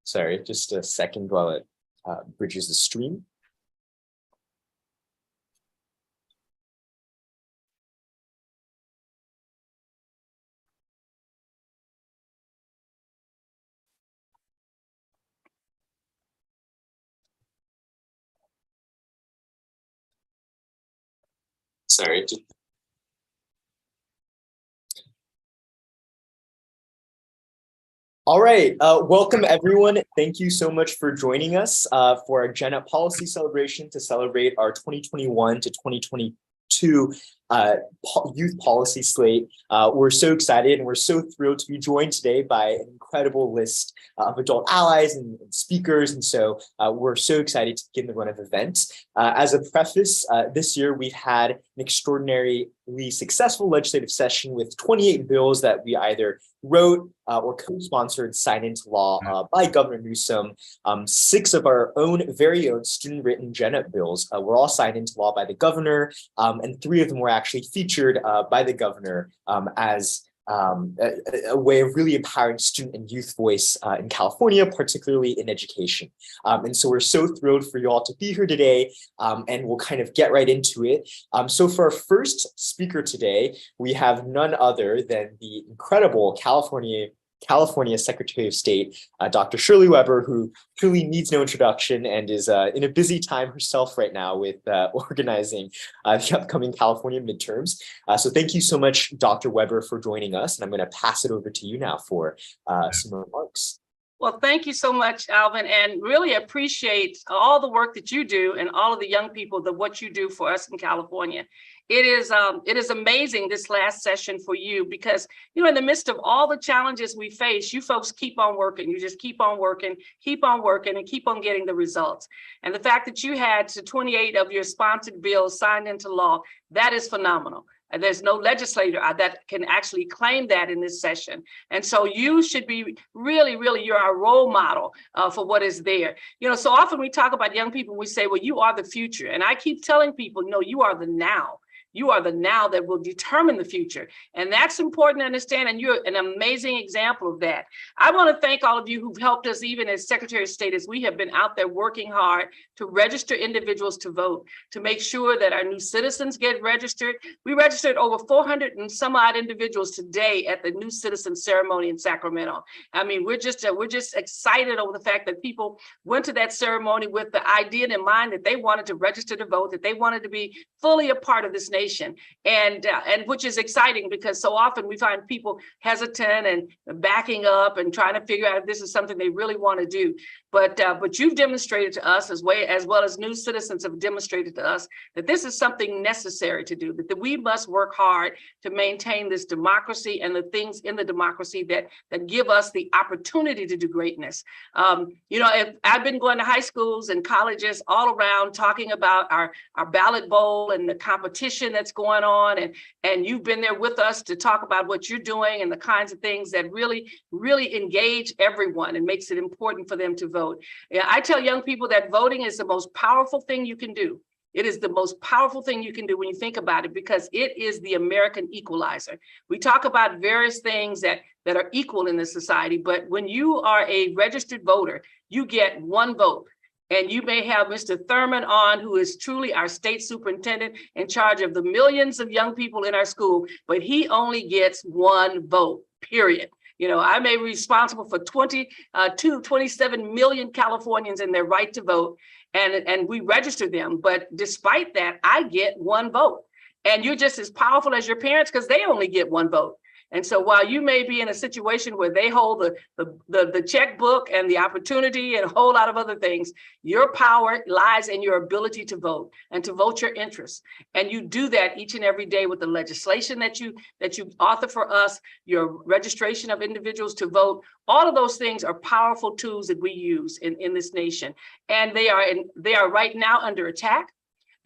Sorry, just a second while it bridges the stream. Sorry. All right, welcome everyone. Thank you so much for joining us for our GENup policy celebration to celebrate our 2021 to 2022 youth policy slate. We're so excited and we're so thrilled to be joined today by an incredible list of adult allies and speakers. And so we're so excited to begin the run of events. As a preface, this year we've had an extraordinarily successful legislative session with 28 bills that we either wrote or co-sponsored, signed into law by Governor Newsom. 6 of our very own student-written GENup bills were all signed into law by the governor, and 3 of them were actually featured by the governor as a way of really empowering student and youth voice in California, particularly in education. And so we're so thrilled for you all to be here today, and we'll kind of get right into it. So for our first speaker today, we have none other than the incredible California Secretary of State, Dr. Shirley Weber, who truly needs no introduction and is in a busy time herself right now with organizing the upcoming California midterms. So thank you so much, Dr. Weber, for joining us. And I'm going to pass it over to you now for some remarks. Well, thank you so much, Alvin, and really appreciate all the work that you do and all of the young people, what you do for us in California. It is amazing this last session for you because, in the midst of all the challenges we face, you folks keep on working. You just keep on working, and keep on getting the results. And the fact that you had 28 of your sponsored bills signed into law, that is phenomenal. And there's no legislator that can actually claim that in this session. And so you should be really, you're our role model for what is there. So often we talk about young people, we say, well, you are the future. And I keep telling people, no, you are the now. You are the now that will determine the future. And that's important to understand. And you're an amazing example of that. I want to thank all of you who've helped us, even as Secretary of State, as we have been out there working hard to register individuals to vote, to make sure that our new citizens get registered. We registered over 400 and some odd individuals today at the new citizen ceremony in Sacramento. I mean, we're just excited over the fact that people went to that ceremony with the idea in mind that they wanted to register to vote, that they wanted to be fully a part of this nation. And which is exciting because so often we find people hesitant and backing up and trying to figure out if this is something they really want to do. But you've demonstrated to us, as well as new citizens have demonstrated to us, that this is something necessary to do, that we must work hard to maintain this democracy and the things in the democracy that give us the opportunity to do greatness. I've been going to high schools and colleges all around talking about our ballot bowl and the competition that's going on, and you've been there with us to talk about what you're doing and the kinds of things that really engage everyone and makes it important for them to vote. I tell young people that voting is the most powerful thing you can do. It is the most powerful thing you can do when you think about it, because it is the American equalizer. We talk about various things that are equal in this society, but when you are a registered voter, you get 1 vote. And you may have Mr. Thurman on, who is truly our state superintendent in charge of the millions of young people in our school, but he only gets 1 vote, period. I may be responsible for 27 million Californians and their right to vote, and we register them. But despite that, I get 1 vote. And you're just as powerful as your parents because they only get 1 vote. And so while you may be in a situation where they hold the checkbook and the opportunity and a whole lot of other things, your power lies in your ability to vote and to vote your interests. And you do that each and every day with the legislation that you author for us, your registration of individuals to vote. All of those things are powerful tools that we use in this nation. And they are right now under attack.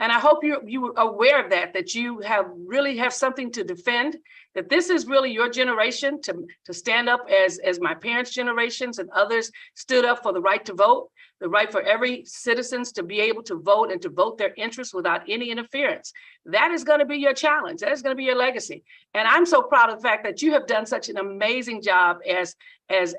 And I hope you are aware of that you really have something to defend, that this is really your generation to stand up as my parents' generations and others stood up for the right to vote, the right for every citizens to be able to vote and to vote their interests without any interference. That is going to be your challenge. That is going to be your legacy. And I'm so proud of the fact that you have done such an amazing job as as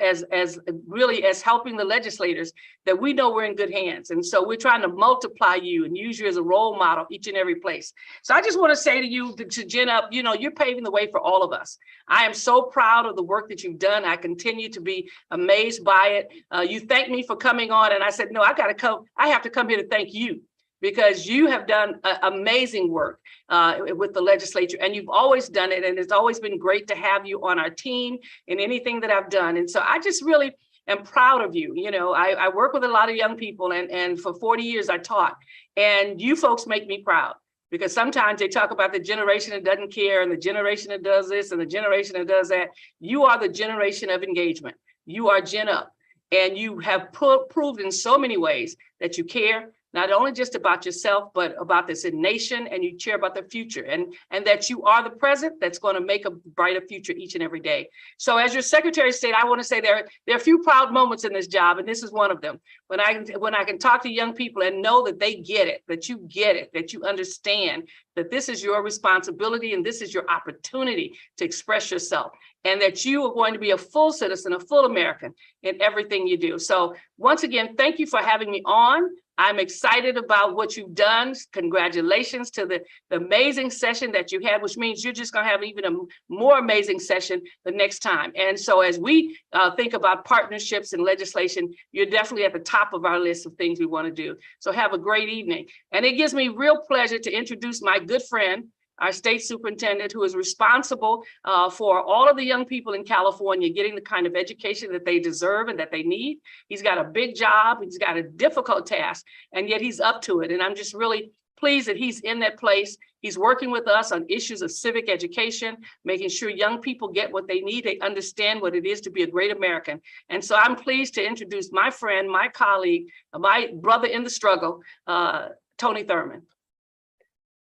really as helping the legislators, that we know we're in good hands. And so we're trying to multiply you and use you as a role model each and every place. So I just want to say to you, to GenUp, you know, you're paving the way for all of us. I am so proud of the work that you've done. I continue to be amazed by it. You thanked me for coming on, and I said, no, I have to come here to thank you, because you have done amazing work with the legislature, and you've always done it. And it's always been great to have you on our team in anything that I've done. And so I just really am proud of you. You know, I work with a lot of young people, and for 40 years I taught, and you folks make me proud, because sometimes they talk about the generation that doesn't care and the generation that does this and the generation that does that. You are the generation of engagement. You are GenUp, and you have proved in so many ways that you care, not only just about yourself, but about this nation, and you care about the future, and that you are the present that's going to make a brighter future each and every day. So as your Secretary of State, I want to say there are a few proud moments in this job, and this is one of them. When I can talk to young people and know that they get it, that you understand that this is your responsibility and this is your opportunity to express yourself, and that you are going to be a full citizen, a full American in everything you do. So once again, thank you for having me on. I'm excited about what you've done. Congratulations to the amazing session that you had, which means you're just going to have even a more amazing session the next time. And so as we think about partnerships and legislation, you're definitely at the top of our list of things we want to do. So have a great evening. And it gives me real pleasure to introduce my good friend, our state superintendent, who is responsible for all of the young people in California getting the kind of education that they deserve and that they need. He's got a big job, he's got a difficult task, and yet he's up to it. And I'm just really pleased that he's in that place. He's working with us on issues of civic education, making sure young people get what they need, they understand what it is to be a great American. And so I'm pleased to introduce my friend, my colleague, my brother in the struggle, Tony Thurmond.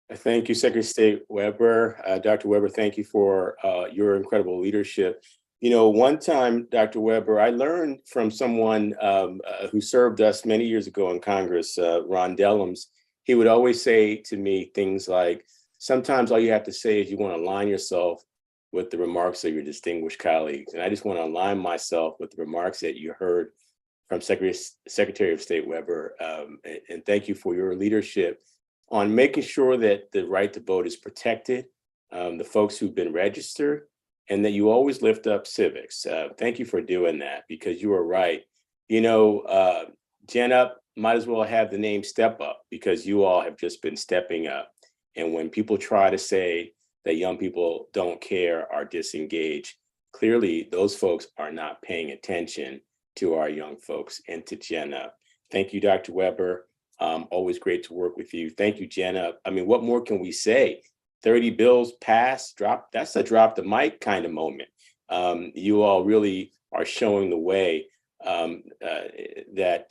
Thank you, Secretary of State Weber. Dr. Weber, thank you for your incredible leadership. You know, one time, Dr. Weber, I learned from someone who served us many years ago in Congress, Ron Dellums. He would always say to me things like, sometimes all you have to say is you want to align yourself with the remarks of your distinguished colleagues. And I just want to align myself with the remarks that you heard from Secretary of State Weber. And thank you for your leadership on making sure that the right to vote is protected, the folks who've been registered, and that you always lift up civics. Thank you for doing that, because you are right. You know, GenUp might as well have the name Step Up, because you all have just been stepping up. And when people try to say that young people don't care or disengage, clearly those folks are not paying attention to our young folks and to GenUp. Thank you, Dr. Weber. Always great to work with you. Thank you, Jenna. I mean, what more can we say? 30 bills passed, drop. That's a drop the mic kind of moment. You all really are showing the way that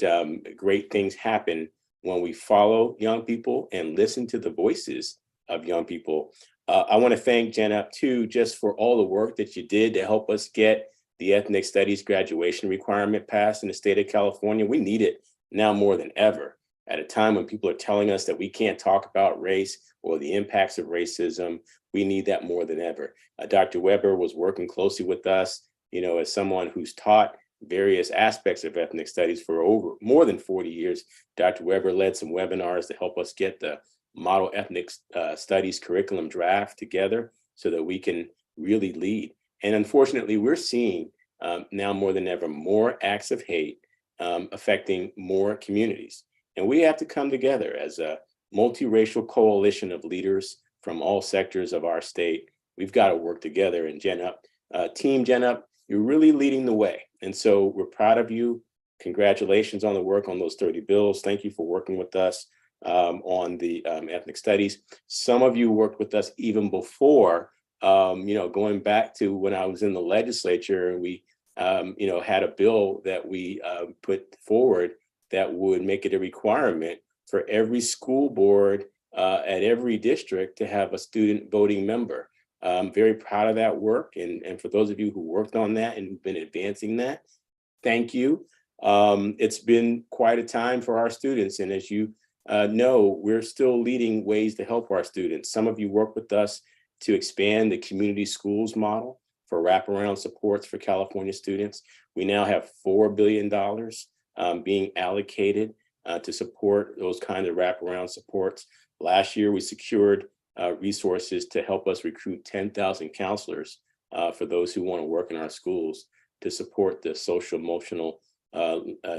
great things happen when we follow young people and listen to the voices of young people. I want to thank GenUp too, just for all the work that you did to help us get the ethnic studies graduation requirement passed in the state of California. We need it now more than ever, at a time when people are telling us that we can't talk about race or the impacts of racism. We need that more than ever. Dr. Weber was working closely with us, you know, as someone who's taught various aspects of ethnic studies for more than 40 years. Dr. Weber led some webinars to help us get the model ethnic studies curriculum draft together so that we can really lead. And unfortunately, we're seeing now more than ever more acts of hate affecting more communities. And we have to come together as a multiracial coalition of leaders from all sectors of our state. We've got to work together. And GenUp, Team GenUp, you're really leading the way. And so we're proud of you. Congratulations on the work on those 30 bills. Thank you for working with us on the ethnic studies. Some of you worked with us even before, you know, going back to when I was in the legislature, and we, you know, had a bill that we put forward that would make it a requirement for every school board at every district to have a student voting member. I'm very proud of that work. And for those of you who worked on that and who've been advancing that, thank you. It's been quite a time for our students. And as you know, we're still leading ways to help our students. Some of you work with us to expand the community schools model. for wraparound supports for California students. We now have $4 billion being allocated to support those kinds of wraparound supports. Last year, we secured resources to help us recruit 10,000 counselors for those who want to work in our schools to support the social emotional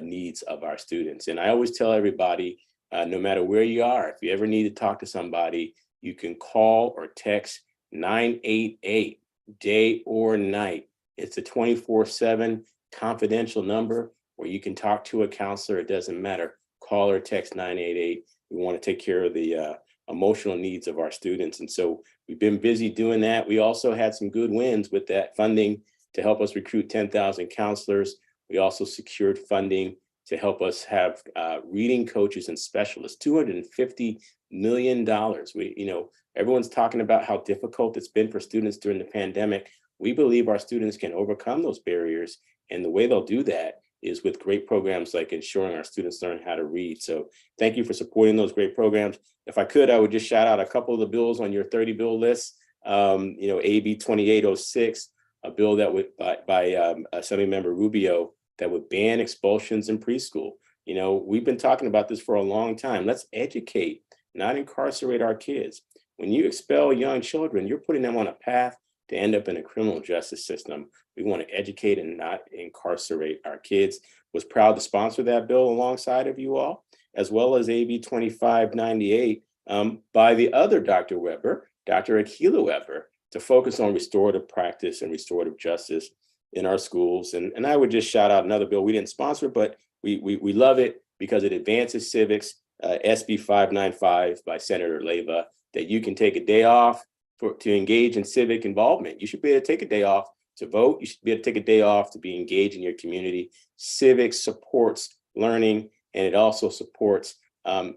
needs of our students. And I always tell everybody, no matter where you are, if you ever need to talk to somebody, you can call or text 988 day or night. It's a 24/7 confidential number where you can talk to a counselor. It doesn't matter. Call or text 988. We want to take care of the emotional needs of our students. And so we've been busy doing that. We also had some good wins with that funding to help us recruit 10,000 counselors. We also secured funding to help us have reading coaches and specialists, $250 million. Everyone's talking about how difficult it's been for students during the pandemic. We believe our students can overcome those barriers. And the way they'll do that is with great programs like ensuring our students learn how to read. So thank you for supporting those great programs. If I could, I would just shout out a couple of the bills on your 30 bill list. AB 2806, a bill that would by Assemblymember Rubio that would ban expulsions in preschool. We've been talking about this for a long time. Let's educate, not incarcerate our kids. When you expel young children, you're putting them on a path to end up in a criminal justice system. We want to educate and not incarcerate our kids. Was proud to sponsor that bill alongside of you all, as well as AB 2598 by the other Dr. Weber, Dr. Akila Weber, to focus on restorative practice and restorative justice in our schools. And I would just shout out another bill we didn't sponsor, but we love it because it advances civics, SB 595 by Senator Leyva, that you can take a day off to engage in civic involvement. You should be able to take a day off to vote. You should be able to take a day off to be engaged in your community. Civics supports learning, and it also supports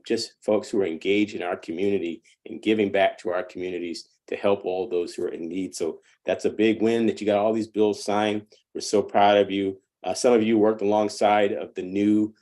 just folks who are engaged in our community and giving back to our communities to help all those who are in need. So that's a big win that you got all these bills signed. We're so proud of you. Some of you worked alongside of the new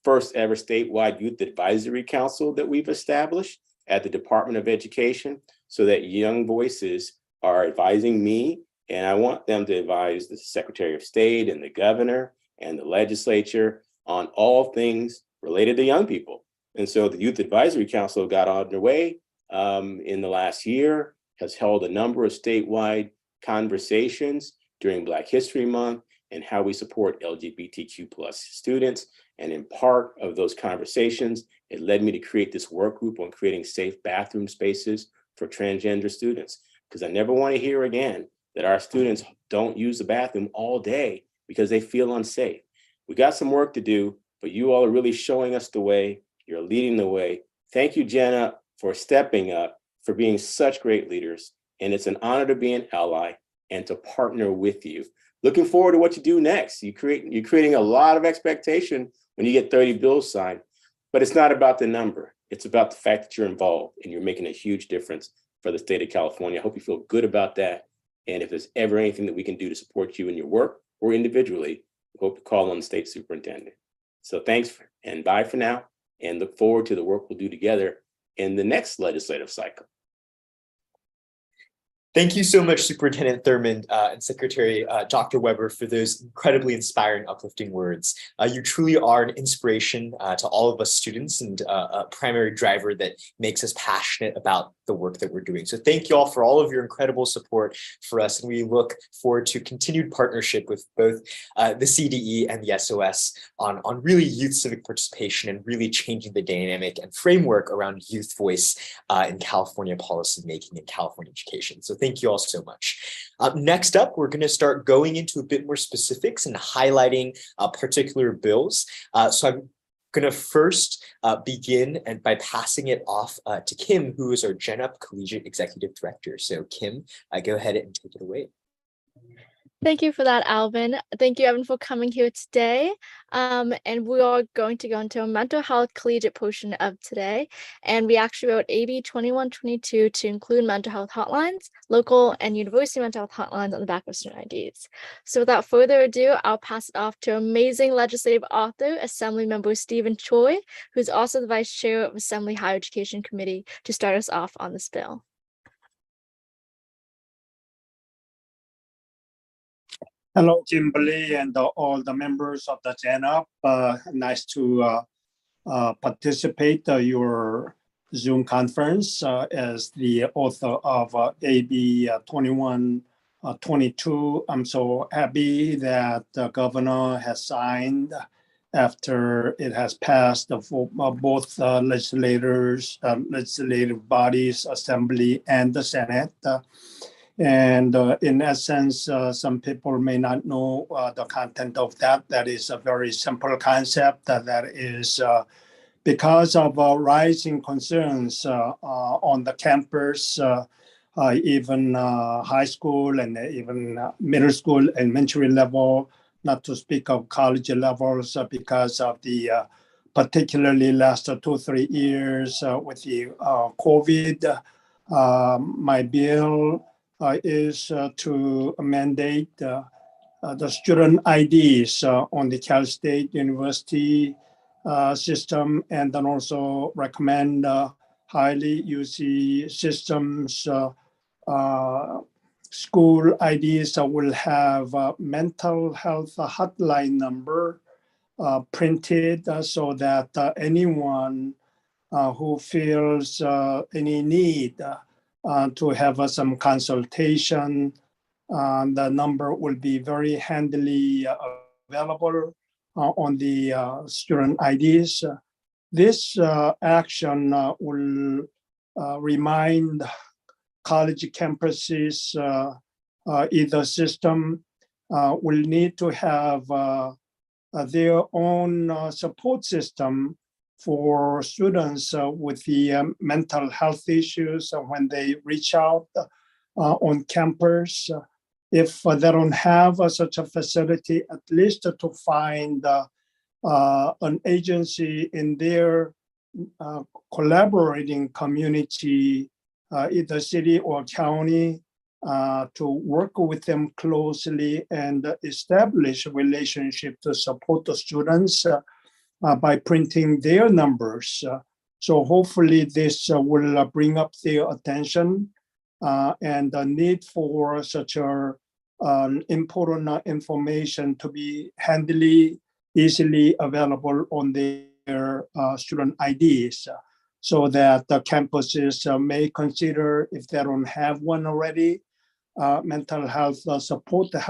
first ever statewide youth advisory council that we've established at the Department of Education, so that young voices are advising me, and I want them to advise the Secretary of State and the governor and the legislature on all things related to young people. And so the Youth Advisory Council got underway in the last year, has held a number of statewide conversations during Black History Month and how we support LGBTQ plus students. And in part of those conversations, it led me to create this work group on creating safe bathroom spaces for transgender students, because I never want to hear again that our students don't use the bathroom all day because they feel unsafe. We got some work to do, but you all are really showing us the way. You're leading the way. Thank you, GENup, for stepping up, for being such great leaders. And it's an honor to be an ally and to partner with you. Looking forward to what you do next. You're creating a lot of expectation when you get 30 bills signed, but it's not about the number. It's about the fact that you're involved and you're making a huge difference for the state of California. I hope you feel good about that. And if there's ever anything that we can do to support you in your work or individually, we hope to call on the state superintendent. So thanks and bye for now, and look forward to the work we'll do together in the next legislative cycle. Thank you so much, Superintendent Thurmond and Secretary Dr. Weber, for those incredibly inspiring, uplifting words. You truly are an inspiration to all of us students and a primary driver that makes us passionate about the work that we're doing. So thank you all for all of your incredible support for us. And we look forward to continued partnership with both the CDE and the SOS on really youth civic participation and really changing the dynamic and framework around youth voice in California policymaking and California education. So thank you all so much. Next up, we're going to start going into a bit more specifics and highlighting particular bills. So I'm going to first begin by passing it off to Kim, who is our GENup Collegiate Executive Director. So Kim, go ahead and take it away. Thank you for that, Alvin. Thank you, Evan, for coming here today. And we are going to go into a mental health collegiate portion of today. And we actually wrote AB 2122 to include mental health hotlines, local and university mental health hotlines on the back of student IDs. So without further ado, I'll pass it off to amazing legislative author, Assemblymember Stephen Choi, who's also the Vice Chair of Assembly Higher Education Committee, to start us off on this bill. Hello, Kimberly, and all the members of the GENup. Nice to participate your Zoom conference as the author of AB 2122. I'm so happy that the governor has signed after it has passed for both legislators, legislative bodies, Assembly and the Senate. And in essence, some people may not know the content of that. That is a very simple concept that is because of rising concerns on the campus, even high school and even middle school, elementary level, not to speak of college levels, because of the particularly last 2 or 3 years with the COVID. My bill is to mandate the student IDs on the Cal State University system, and then also recommend highly UC systems school IDs will have a mental health hotline number printed so that anyone who feels any need to have some consultation, the number will be very handily available on the student IDs. This action will remind college campuses, either system will need to have their own support system for students with the mental health issues when they reach out on campus. If they don't have such a facility, at least to find an agency in their collaborating community, either city or county, to work with them closely and establish a relationship to support the students by printing their numbers. So hopefully this will bring up their attention and the need for such a important information to be handily, easily available on their student IDs, so that the campuses may consider, if they don't have one already, mental health support the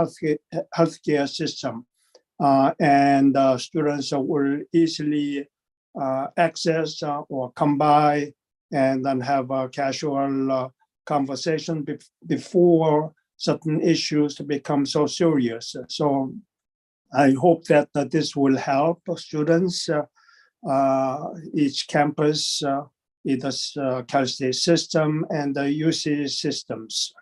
healthcare system. And students will easily access or come by and then have a casual conversation before certain issues become so serious. So I hope that this will help students, each campus, either Cal State system and the UC systems.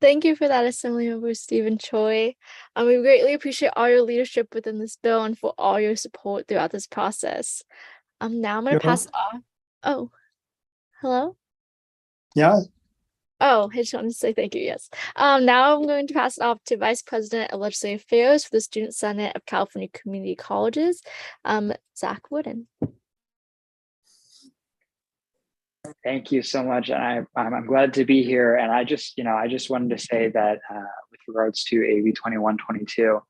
Thank you for that, Assemblymember Stephen Choi. We greatly appreciate all your leadership within this bill and for all your support throughout this process. Now I'm going to pass it off. Oh, hello? Yeah. Oh, I just wanted to say thank you, yes. Now I'm going to pass it off to Vice President of Legislative Affairs for the Student Senate of California Community Colleges, Zach Wooden. Thank you so much. And I'm glad to be here. And I just wanted to say that with regards to AB 2122,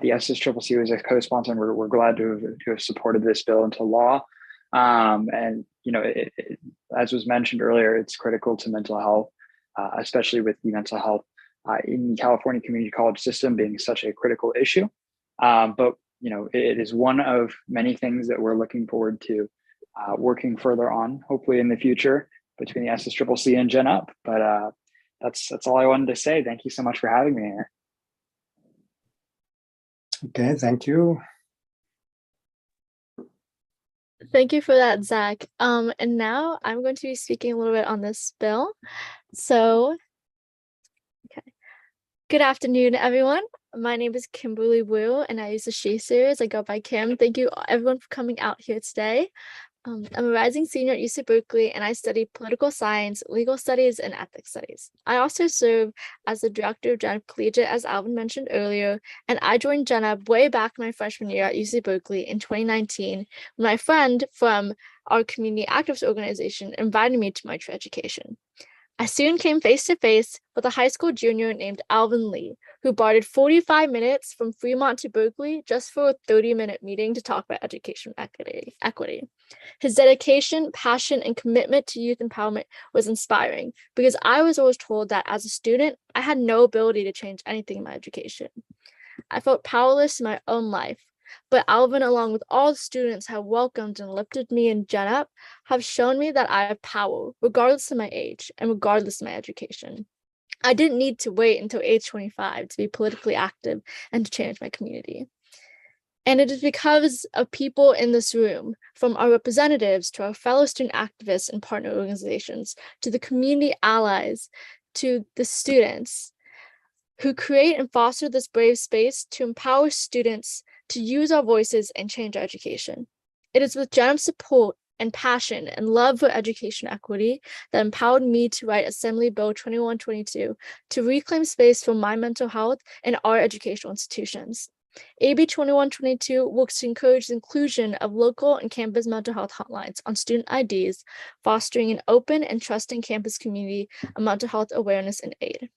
the SSCCC was a co-sponsor, and we're glad to have supported this bill into law. And as was mentioned earlier, it's critical to mental health, especially with the mental health in the California community college system being such a critical issue. But it is one of many things that we're looking forward to working further on, hopefully in the future, between the SSCCC and GENup. But that's all I wanted to say. Thank you so much for having me here. Okay, thank you. Thank you for that, Zach. And now I'm going to be speaking a little bit on this bill. So, okay. Good afternoon, everyone. My name is Kimberly Wu, and I use the she series. I go by Kim. Thank you, everyone, for coming out here today. I'm a rising senior at UC Berkeley, and I study political science, legal studies, and ethics studies. I also serve as the director of GENup Collegiate, as Alvin mentioned earlier, and I joined GENup way back my freshman year at UC Berkeley in 2019. My friend from our community activist organization, invited me to my trade education. I soon came face to face with a high school junior named Alvin Lee, who bartered 45 minutes from Fremont to Berkeley just for a 30-minute meeting to talk about education equity. His dedication, passion, and commitment to youth empowerment was inspiring because I was always told that as a student, I had no ability to change anything in my education. I felt powerless in my own life, but Alvin, along with all the students, have welcomed and lifted me in GENup, have shown me that I have power, regardless of my age and regardless of my education. I didn't need to wait until age 25 to be politically active and to change my community. And it is because of people in this room, from our representatives to our fellow student activists and partner organizations, to the community allies, to the students, who create and foster this brave space to empower students to use our voices and change our education. It is with GENup's support and passion and love for education equity that empowered me to write Assembly Bill 2122 to reclaim space for my mental health in our educational institutions. AB 2122 works to encourage the inclusion of local and campus mental health hotlines on student IDs, fostering an open and trusting campus community of mental health awareness and aid.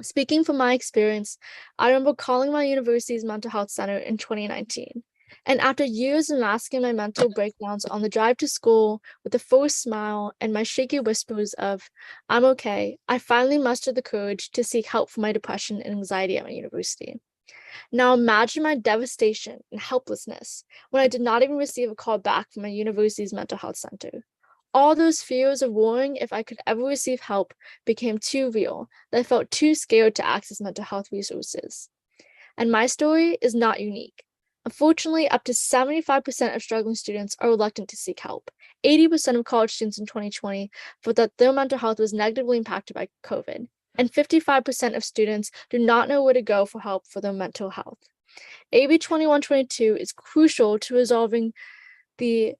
Speaking from my experience, I remember calling my university's mental health center in 2019. And after years of masking my mental breakdowns on the drive to school with a forced smile and my shaky whispers of, "I'm okay," I finally mustered the courage to seek help for my depression and anxiety at my university. Now imagine my devastation and helplessness when I did not even receive a call back from my university's mental health center. All those fears of worrying if I could ever receive help became too real that I felt too scared to access mental health resources. And my story is not unique. Unfortunately, up to 75% of struggling students are reluctant to seek help. 80% of college students in 2020 thought that their mental health was negatively impacted by COVID, and 55% of students do not know where to go for help for their mental health. AB 2122 is crucial to resolving the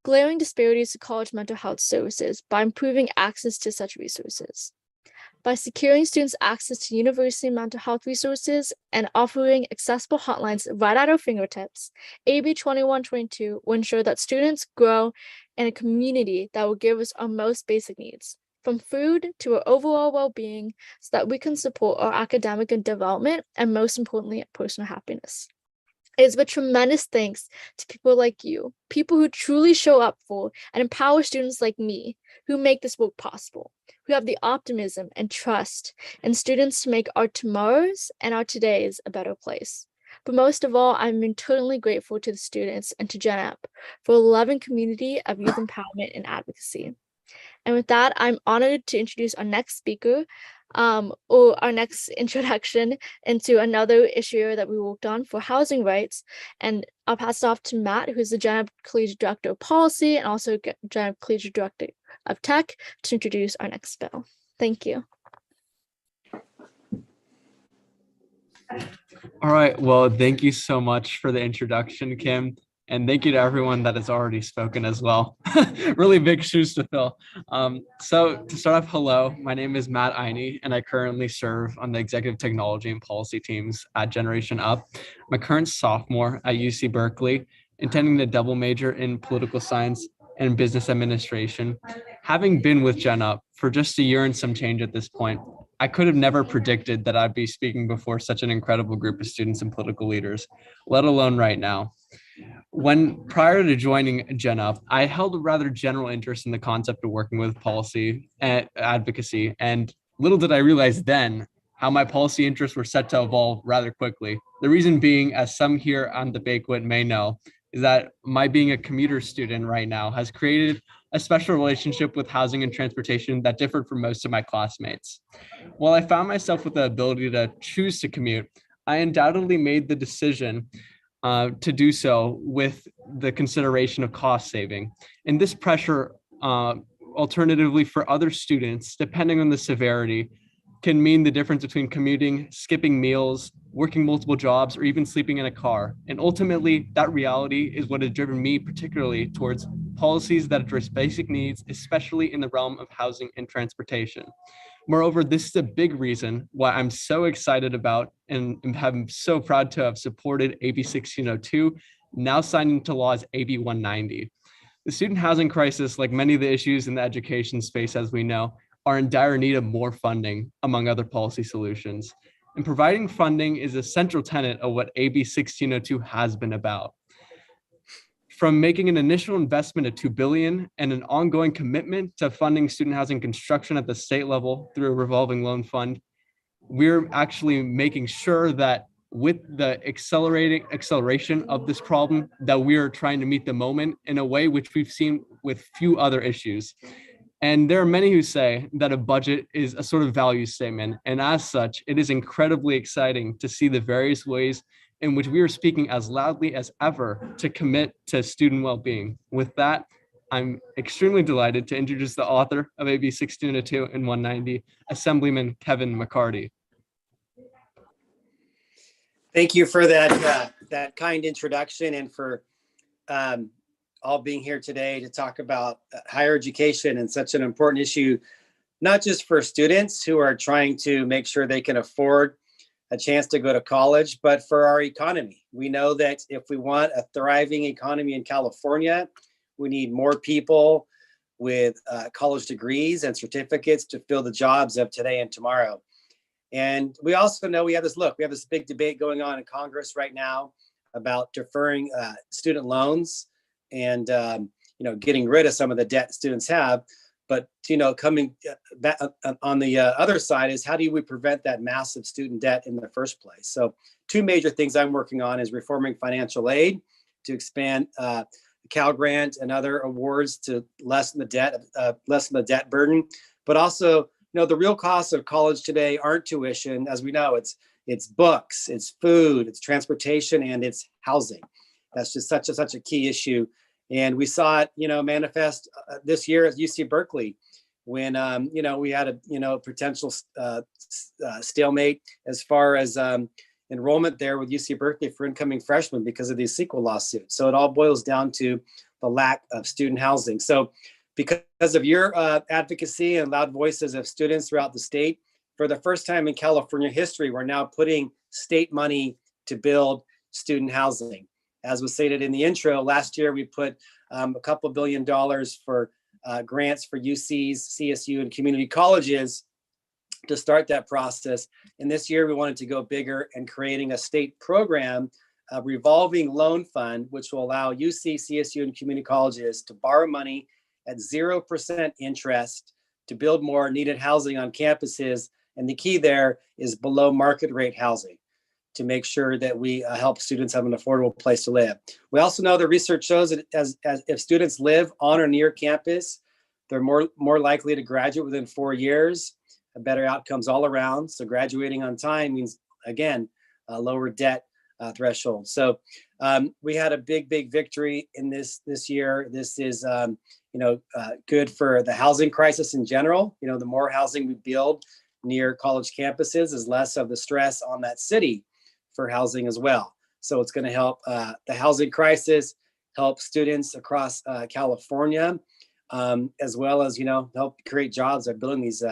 glaring disparities to college mental health services by improving access to such resources. By securing students access to university mental health resources and offering accessible hotlines right at our fingertips, AB 2122 will ensure that students grow in a community that will give us our most basic needs, from food to our overall well-being, so that we can support our academic and development, and most importantly, personal happiness. It is with tremendous thanks to people like you, people who truly show up for and empower students like me, who make this work possible, who have the optimism and trust in students to make our tomorrows and our todays a better place. But most of all, I'm eternally grateful to the students and to GENup for a loving community of youth empowerment and advocacy. And with that, I'm honored to introduce our next speaker, or our next introduction into another issue that we worked on for housing rights. And I'll pass it off to Matt, who's the GENup Collegiate Director of Policy and also GENup Collegiate Director of Tech, to introduce our next bill. Thank you. All right, well, thank you so much for the introduction, Kim. And thank you to everyone that has already spoken as well. Really big shoes to fill. So to start off, hello, my name is Matt Einey, and I currently serve on the executive technology and policy teams at GenUp. I'm a current sophomore at UC Berkeley, intending to double major in political science and business administration. Having been with GenUp for just a year and some change at this point, I could have never predicted that I'd be speaking before such an incredible group of students and political leaders, let alone right now. When prior to joining GenUp, I held a rather general interest in the concept of working with policy and advocacy, and little did I realize then how my policy interests were set to evolve rather quickly. The reason being, as some here on the banquet may know, is that my being a commuter student right now has created a special relationship with housing and transportation that differed from most of my classmates. While I found myself with the ability to choose to commute, I undoubtedly made the decision to do so with the consideration of cost saving. And this pressure, alternatively for other students, depending on the severity, can mean the difference between commuting, skipping meals, working multiple jobs, or even sleeping in a car. And ultimately, that reality is what has driven me particularly towards policies that address basic needs, especially in the realm of housing and transportation. Moreover, this is a big reason why I'm so excited about and am so proud to have supported AB 1602, now signed into law as AB 190. The student housing crisis, like many of the issues in the education space, as we know, are in dire need of more funding, among other policy solutions. And providing funding is a central tenet of what AB 1602 has been about. From making an initial investment of $2 billion and an ongoing commitment to funding student housing construction at the state level through a revolving loan fund, we're actually making sure that with the acceleration of this problem, that we are trying to meet the moment in a way which we've seen with few other issues. And there are many who say that a budget is a sort of value statement. And as such, it is incredibly exciting to see the various ways in which we are speaking as loudly as ever to commit to student well-being. With that, I'm extremely delighted to introduce the author of AB 1602 and 190, Assemblyman Kevin McCarty. Thank you for that kind introduction and for all being here today to talk about higher education and such an important issue, not just for students who are trying to make sure they can afford a chance to go to college, but for our economy. We know that if we want a thriving economy in California, we need more people with college degrees and certificates to fill the jobs of today and tomorrow. And we also know we have this big debate going on in Congress right now about deferring student loans and getting rid of some of the debt students have. But coming back on the other side is how do we prevent that massive student debt in the first place? So two major things I'm working on is reforming financial aid to expand Cal Grant and other awards to lessen the debt burden, but also the real costs of college today aren't tuition. As we know, it's books, it's food, it's transportation, and it's housing. That's just such a key issue. And we saw it, manifest this year at UC Berkeley when, we had a potential stalemate as far as enrollment there with UC Berkeley for incoming freshmen because of these CEQA lawsuits. So it all boils down to the lack of student housing. So because of your advocacy and loud voices of students throughout the state, for the first time in California history, we're now putting state money to build student housing. As was stated in the intro, last year we put a couple $2 billion for grants for UCs, CSU, and community colleges to start that process. And this year we wanted to go bigger and creating a state program, a revolving loan fund, which will allow UC, CSU, and community colleges to borrow money at 0% interest to build more needed housing on campuses. And the key there is below market rate housing to make sure that we help students have an affordable place to live. We also know the research shows that as if students live on or near campus, they're more likely to graduate within 4 years, better outcomes all around. So graduating on time means, again, a lower debt threshold. So we had a big victory in this year. This is good for the housing crisis in general. The more housing we build near college campuses is less of the stress on that city for housing as well. So it's going to help the housing crisis, help students across California, as well as help create jobs by building these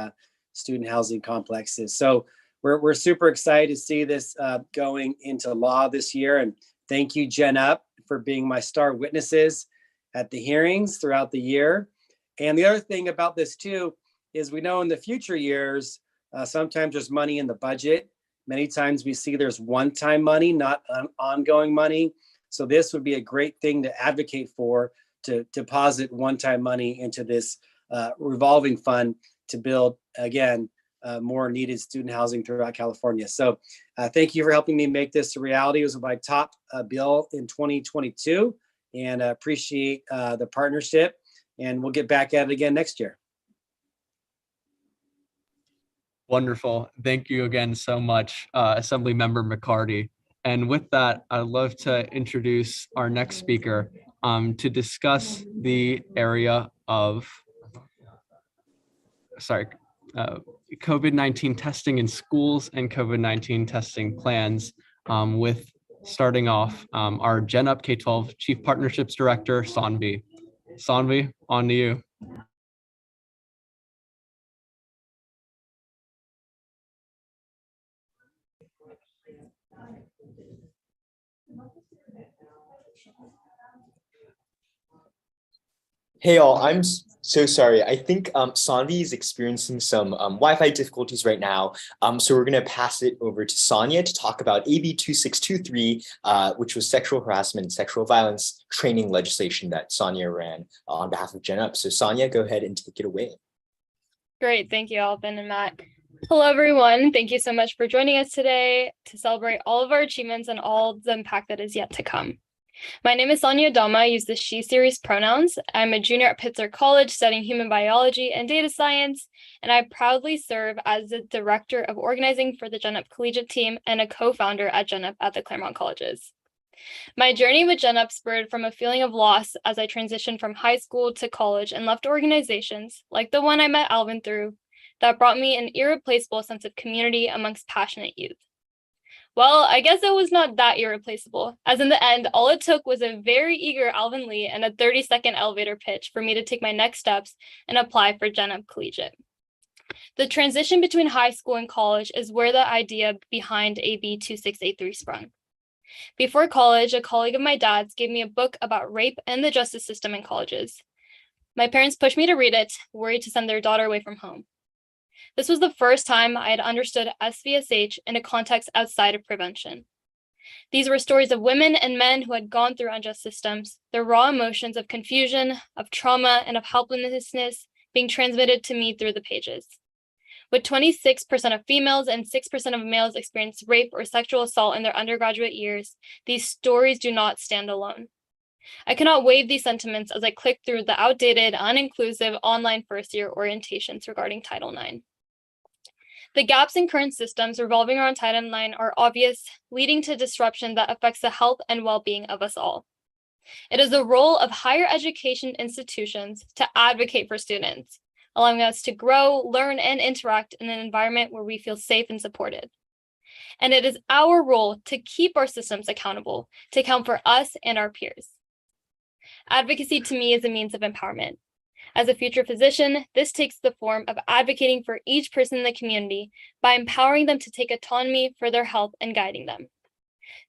student housing complexes. So we're super excited to see this going into law this year. And thank you, GENup, for being my star witnesses at the hearings throughout the year. And the other thing about this too is we know in the future years, sometimes there's money in the budget. Many times we see there's one-time money, not ongoing money. So this would be a great thing to advocate for, to deposit one-time money into this revolving fund to build, again, more needed student housing throughout California. So thank you for helping me make this a reality. It was my top bill in 2022, and I appreciate the partnership, and we'll get back at it again next year. Wonderful. Thank you again so much, Assemblymember McCarty. And with that, I'd love to introduce our next speaker to discuss the area of, COVID-19 testing in schools and COVID-19 testing plans, with starting off our GENup K-12 Chief Partnerships Director, Sanvi. Sanvi, on to you. Hey all, so sorry. I think Sanvi is experiencing some Wi-Fi difficulties right now. So we're going to pass it over to Sonia to talk about AB 2623, which was sexual harassment and sexual violence training legislation that Sonia ran on behalf of GenUp. So Sonia, go ahead and take it away. Great. Thank you, Alvin and Matt. Hello, everyone. Thank you so much for joining us today to celebrate all of our achievements and all the impact that is yet to come. My name is Sonia Doma. I use the she series pronouns. I'm a junior at Pitzer College studying human biology and data science, and I proudly serve as the director of organizing for the GENup collegiate team and a co-founder at GENup at the Claremont Colleges. My journey with GENup spurred from a feeling of loss as I transitioned from high school to college and left organizations, like the one I met Alvin through, that brought me an irreplaceable sense of community amongst passionate youth. Well, I guess it was not that irreplaceable, as in the end, all it took was a very eager Alvin Lee and a 30-second elevator pitch for me to take my next steps and apply for GENup Collegiate. The transition between high school and college is where the idea behind AB 2683 sprung. Before college, a colleague of my dad's gave me a book about rape and the justice system in colleges. My parents pushed me to read it, worried to send their daughter away from home. This was the first time I had understood SVSH in a context outside of prevention. These were stories of women and men who had gone through unjust systems, their raw emotions of confusion, of trauma, and of helplessness being transmitted to me through the pages. With 26% of females and 6% of males experience rape or sexual assault in their undergraduate years, these stories do not stand alone. I cannot waive these sentiments as I click through the outdated, uninclusive online first-year orientations regarding Title IX. The gaps in current systems revolving around Title IX are obvious, leading to disruption that affects the health and well-being of us all. It is the role of higher education institutions to advocate for students, allowing us to grow, learn, and interact in an environment where we feel safe and supported. And it is our role to keep our systems accountable, to account for us and our peers. Advocacy to me is a means of empowerment. As a future physician, this takes the form of advocating for each person in the community by empowering them to take autonomy for their health and guiding them.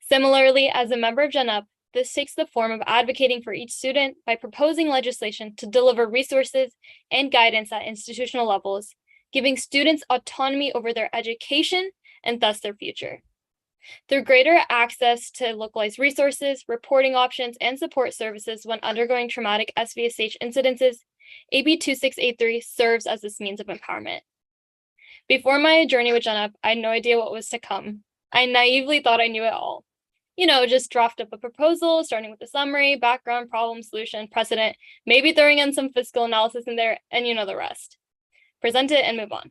Similarly, as a member of GENup, this takes the form of advocating for each student by proposing legislation to deliver resources and guidance at institutional levels, giving students autonomy over their education and thus their future. Through greater access to localized resources, reporting options, and support services when undergoing traumatic SVSH incidences, AB 2683 serves as this means of empowerment. Before my journey with GENup, I had no idea what was to come. I naively thought I knew it all. Just draft up a proposal, starting with a summary, background, problem, solution, precedent, maybe throwing in some fiscal analysis in there, and you know the rest. Present it and move on.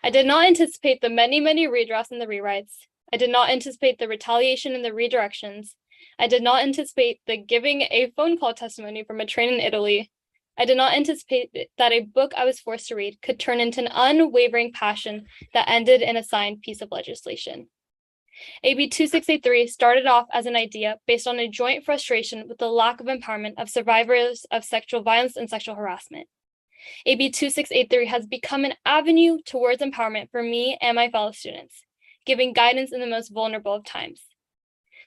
I did not anticipate the many, many redrafts and the rewrites. I did not anticipate the retaliation and the redirections. I did not anticipate the giving a phone call testimony from a train in Italy. I did not anticipate that a book I was forced to read could turn into an unwavering passion that ended in a signed piece of legislation. AB 2683 started off as an idea based on a joint frustration with the lack of empowerment of survivors of sexual violence and sexual harassment. AB 2683 has become an avenue towards empowerment for me and my fellow students, giving guidance in the most vulnerable of times.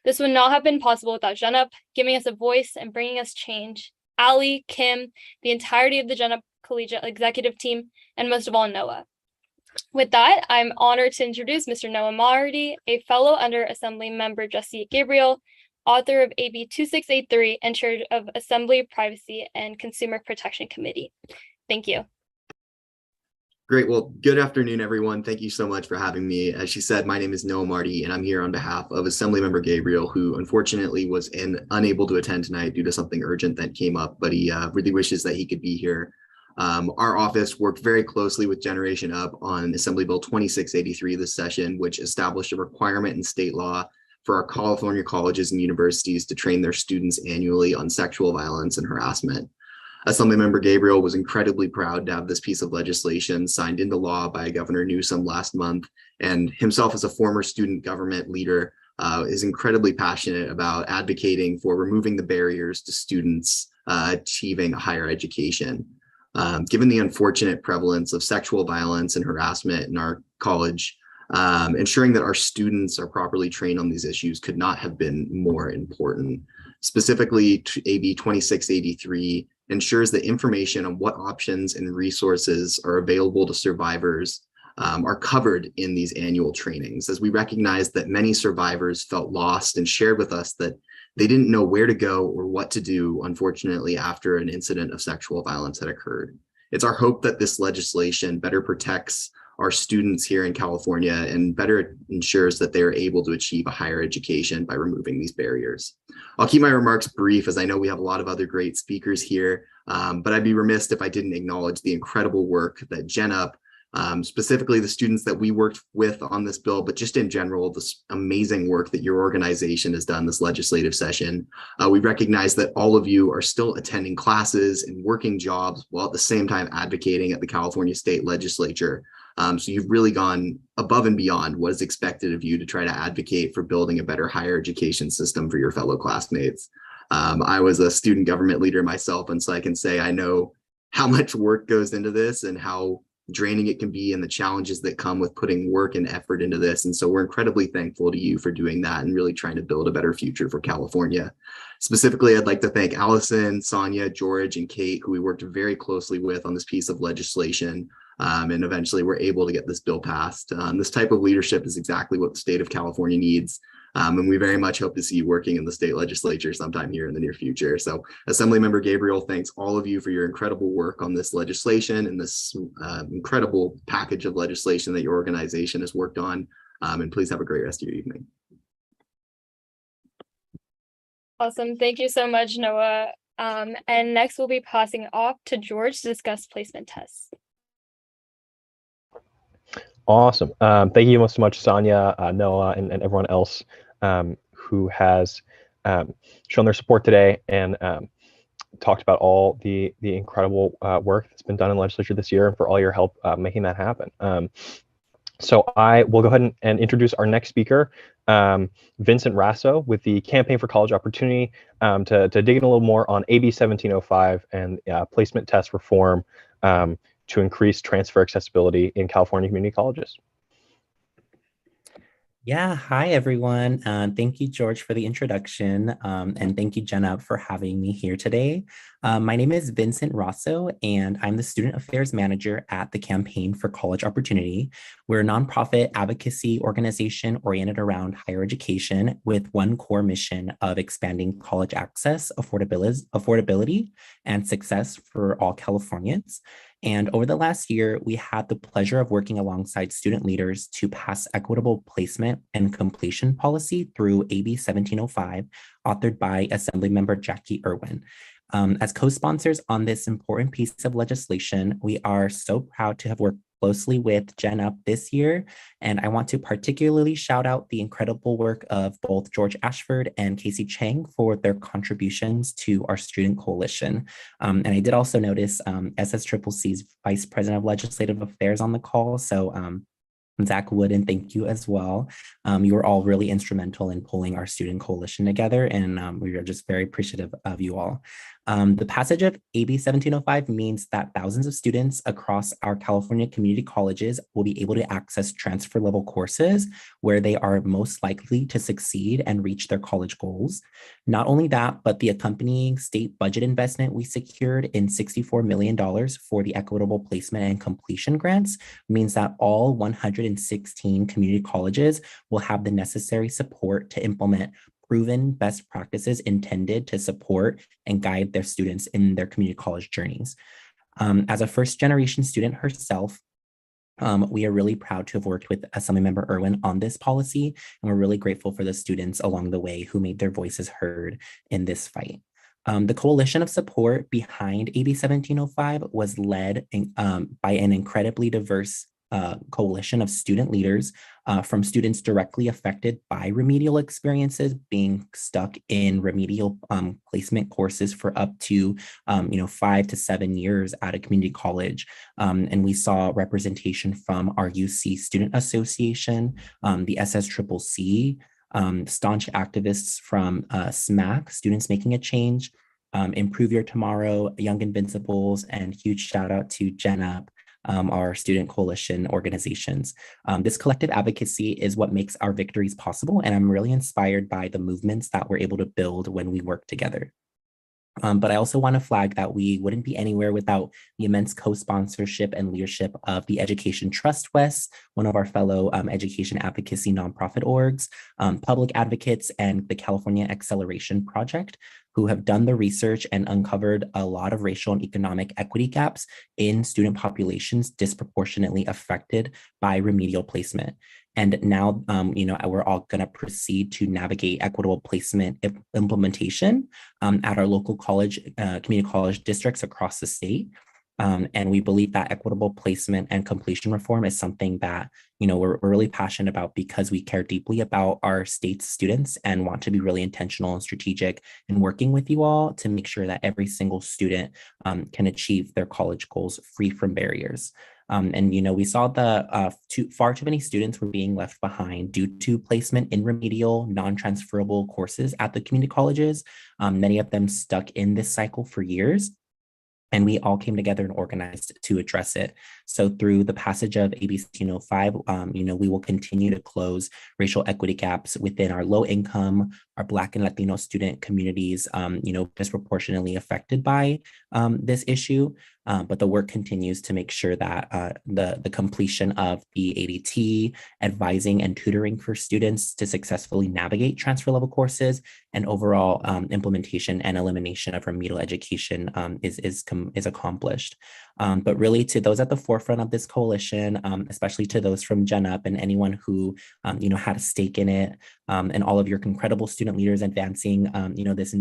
This would not have been possible without GENup, giving us a voice and bringing us change. Ali, Kim, the entirety of the GENup Collegiate executive team, and most of all, Noah. With that, I'm honored to introduce Mr. Noah Marty, a fellow under Assembly Member Jesse Gabriel, author of AB 2683 and chair of Assembly Privacy and Consumer Protection Committee. Thank you. Great. Well, good afternoon, everyone. Thank you so much for having me. As she said, my name is Noah Marty, and I'm here on behalf of Assemblymember Gabriel, who unfortunately was unable to attend tonight due to something urgent that came up, but he really wishes that he could be here. Our office worked very closely with Generation Up on Assembly Bill 2683 this session, which established a requirement in state law for our California colleges and universities to train their students annually on sexual violence and harassment. Assemblymember Gabriel was incredibly proud to have this piece of legislation signed into law by Governor Newsom last month, and himself as a former student government leader is incredibly passionate about advocating for removing the barriers to students achieving a higher education. Given the unfortunate prevalence of sexual violence and harassment in our college, ensuring that our students are properly trained on these issues could not have been more important. Specifically, AB 2683 ensures that information on what options and resources are available to survivors are covered in these annual trainings, as we recognize that many survivors felt lost and shared with us that they didn't know where to go or what to do, unfortunately, after an incident of sexual violence had occurred. It's our hope that this legislation better protects our students here in California and better ensures that they are able to achieve a higher education by removing these barriers. I'll keep my remarks brief, as I know we have a lot of other great speakers here, but I'd be remiss if I didn't acknowledge the incredible work that GENup, specifically the students that we worked with on this bill, but just in general, this amazing work that your organization has done this legislative session. We recognize that all of you are still attending classes and working jobs while at the same time advocating at the California State Legislature. So you've really gone above and beyond what is expected of you to try to advocate for building a better higher education system for your fellow classmates. I was a student government leader myself, and so I can say I know how much work goes into this and how draining it can be and the challenges that come with putting work and effort into this. And so we're incredibly thankful to you for doing that and really trying to build a better future for California. Specifically, I'd like to thank Allison, Sonia, George, and Kate, who we worked very closely with on this piece of legislation. And eventually we're able to get this bill passed. This type of leadership is exactly what the state of California needs. And we very much hope to see you working in the state legislature sometime here in the near future. So Assemblymember Gabriel thanks all of you for your incredible work on this legislation and this incredible package of legislation that your organization has worked on. And please have a great rest of your evening. Awesome. Thank you so much, Noah. And next we'll be passing off to George to discuss placement tests. Awesome. Thank you so much, Sonia, Noah, and everyone else who has shown their support today and talked about all the incredible work that's been done in the legislature this year and for all your help making that happen. So I will go ahead and introduce our next speaker, Vincent Rasso, with the Campaign for College Opportunity, to dig in a little more on AB 1705 and placement test reform to increase transfer accessibility in California community colleges. Yeah, hi everyone. Thank you, George, for the introduction, and thank you, GENup, for having me here today. My name is Vincent Rasso, and I'm the Student Affairs Manager at the Campaign for College Opportunity. We're a nonprofit advocacy organization oriented around higher education with one core mission of expanding college access, affordability, and success for all Californians. And over the last year, we had the pleasure of working alongside student leaders to pass equitable placement and completion policy through AB 1705, authored by Assemblymember Jackie Irwin. As co-sponsors on this important piece of legislation, we are so proud to have worked closely with GENup this year, and I want to particularly shout out the incredible work of both George Ashford and Casey Chang for their contributions to our student coalition. And I did also notice SSCCC's Vice President of Legislative Affairs on the call, so Zach Wood, and thank you as well. You were all really instrumental in pulling our student coalition together, and we are just very appreciative of you all. The passage of AB 1705 means that thousands of students across our California community colleges will be able to access transfer level courses where they are most likely to succeed and reach their college goals. Not only that, but the accompanying state budget investment we secured in $64 million for the equitable placement and completion grants means that all 116 community colleges will have the necessary support to implement proven best practices intended to support and guide their students in their community college journeys. As a first generation student herself, we are really proud to have worked with Assemblymember Irwin on this policy, and we're really grateful for the students along the way who made their voices heard in this fight. The coalition of support behind AB 1705 was led by an incredibly diverse coalition of student leaders, from students directly affected by remedial experiences, being stuck in remedial placement courses for up to 5 to 7 years at a community college. And we saw representation from our UC Student Association, the SSCCC, staunch activists from SMAC, Students Making a Change, Improve Your Tomorrow, Young Invincibles, and huge shout out to GENup, our student coalition organizations. This collective advocacy is what makes our victories possible, and I'm really inspired by the movements that we're able to build when we work together. But I also want to flag that we wouldn't be anywhere without the immense co-sponsorship and leadership of the Education Trust West, one of our fellow education advocacy nonprofit orgs, public advocates, and the California Acceleration Project, who have done the research and uncovered a lot of racial and economic equity gaps in student populations disproportionately affected by remedial placement. And now, we're all going to proceed to navigate equitable placement implementation at our local college, community college districts across the state. And we believe that equitable placement and completion reform is something that, we're really passionate about because we care deeply about our state's students and want to be really intentional and strategic in working with you all to make sure that every single student can achieve their college goals free from barriers. We saw the far too many students were being left behind due to placement in remedial, non-transferable courses at the community colleges. Many of them stuck in this cycle for years. And we all came together and organized to address it. So through the passage of AB 1605, we will continue to close racial equity gaps within our low income, our Black and Latino student communities, disproportionately affected by this issue. But the work continues to make sure that the completion of the ADT, advising and tutoring for students to successfully navigate transfer level courses, and overall implementation and elimination of remedial education is accomplished. But really, to those at the forefront of this coalition, especially to those from GENup and anyone who had a stake in it, and all of your incredible student leaders advancing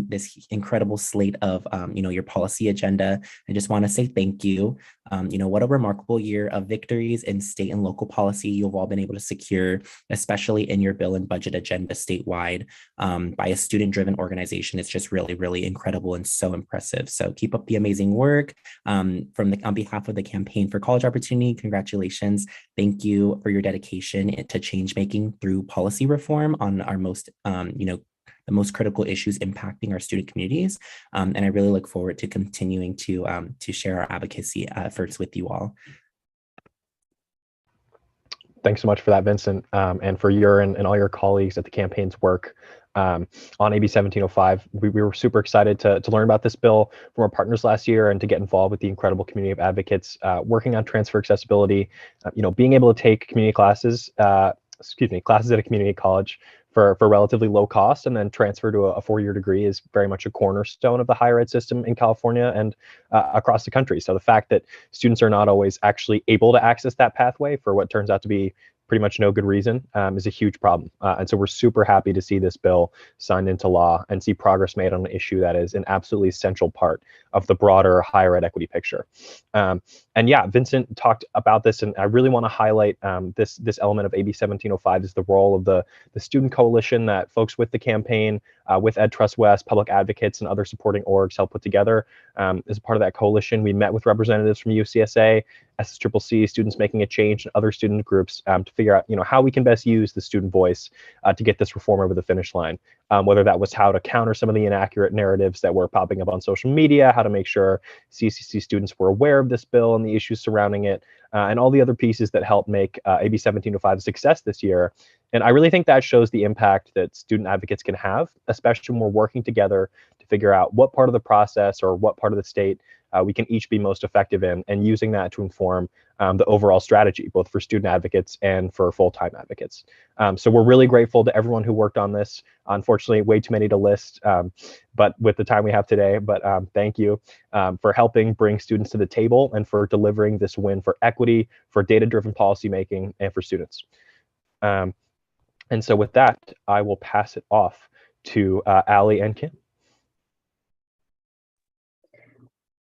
this incredible slate of your policy agenda, I just want to say thank you. What a remarkable year of victories in state and local policy you've all been able to secure, especially in your bill and budget agenda statewide by a student-driven organization. It's just really, really incredible and so impressive. So keep up the amazing work. On behalf of the Campaign for College Opportunity, congratulations. Thank you for your dedication to change making through policy reform on our most, the most critical issues impacting our student communities. And I really look forward to continuing to share our advocacy efforts with you all. Thanks so much for that, Vincent, and for your and all your colleagues at the campaign's work on AB 1705. We were super excited to learn about this bill from our partners last year and to get involved with the incredible community of advocates working on transfer accessibility. Being able to take community classes at a community college for relatively low cost and then transfer to a four-year degree is very much a cornerstone of the higher ed system in California and across the country. So the fact that students are not always actually able to access that pathway for what turns out to be pretty much no good reason is a huge problem. And so we're super happy to see this bill signed into law and see progress made on an issue that is an absolutely essential part of the broader higher ed equity picture. And yeah, Vincent talked about this, and I really want to highlight this element of AB 1705 is the role of the student coalition that folks with the campaign, with Ed Trust West, public advocates, and other supporting orgs helped put together. As a part of that coalition, we met with representatives from UCSA, SSCCC, Students Making a Change, and other student groups to figure out, how we can best use the student voice to get this reform over the finish line. Whether that was how to counter some of the inaccurate narratives that were popping up on social media, how to make sure CCC students were aware of this bill and the issues surrounding it, and all the other pieces that helped make AB 1705 a success this year. And I really think that shows the impact that student advocates can have, especially when we're working together to figure out what part of the process or what part of the state we can each be most effective in, and using that to inform the overall strategy, both for student advocates and for full-time advocates. So we're really grateful to everyone who worked on this. Unfortunately, way too many to list, but with the time we have today, but thank you for helping bring students to the table and for delivering this win for equity, for data-driven policymaking, and for students. And so with that, I will pass it off to Ali and Kim.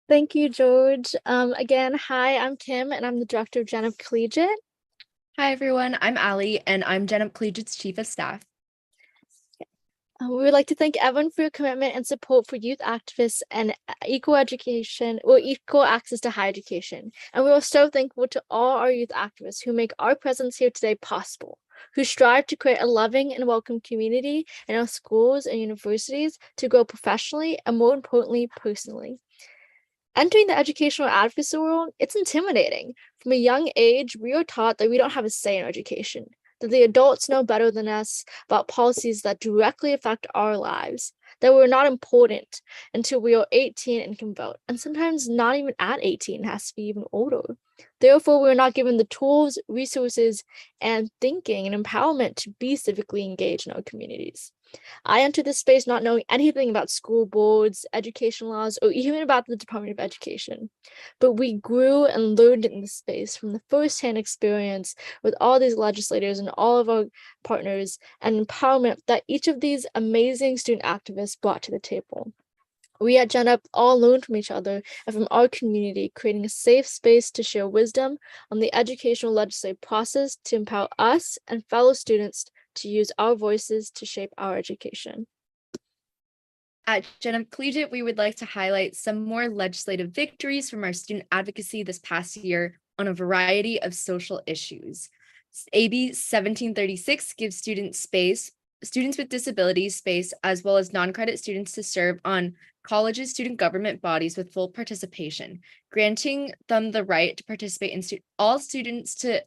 Thank you, George. Again, hi, I'm Kim, and I'm the director of GENup Collegiate. Hi, everyone. I'm Ali, and I'm GENup Collegiate's chief of staff. We would like to thank everyone for your commitment and support for youth activists and equal education, or equal access to higher education. And we are so thankful to all our youth activists who make our presence here today possible, who strive to create a loving and welcome community in our schools and universities to grow professionally and, more importantly, personally. Entering the educational advocacy world, it's intimidating. From a young age, we are taught that we don't have a say in our education, that the adults know better than us about policies that directly affect our lives, that we're not important until we are 18 and can vote, and sometimes not even at 18, it has to be even older. Therefore, we're not given the tools, resources, and thinking and empowerment to be civically engaged in our communities. I entered this space not knowing anything about school boards, education laws, or even about the Department of Education. But we grew and learned in this space from the firsthand experience with all these legislators and all of our partners and empowerment that each of these amazing student activists brought to the table. We at GENup all learned from each other and from our community, creating a safe space to share wisdom on the educational legislative process to empower us and fellow students to use our voices to shape our education. At GENup Collegiate, we would like to highlight some more legislative victories from our student advocacy this past year on a variety of social issues. AB 1736 gives students with disabilities space, as well as non-credit students to serve on college's student government bodies with full participation, granting them the right to participate in all students to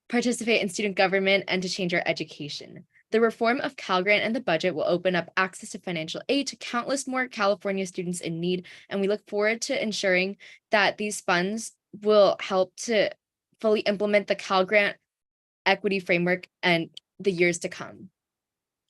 participate in student government and to change our education. The reform of Cal Grant and the budget will open up access to financial aid to countless more California students in need, and we look forward to ensuring that these funds will help to fully implement the Cal Grant equity framework and the years to come.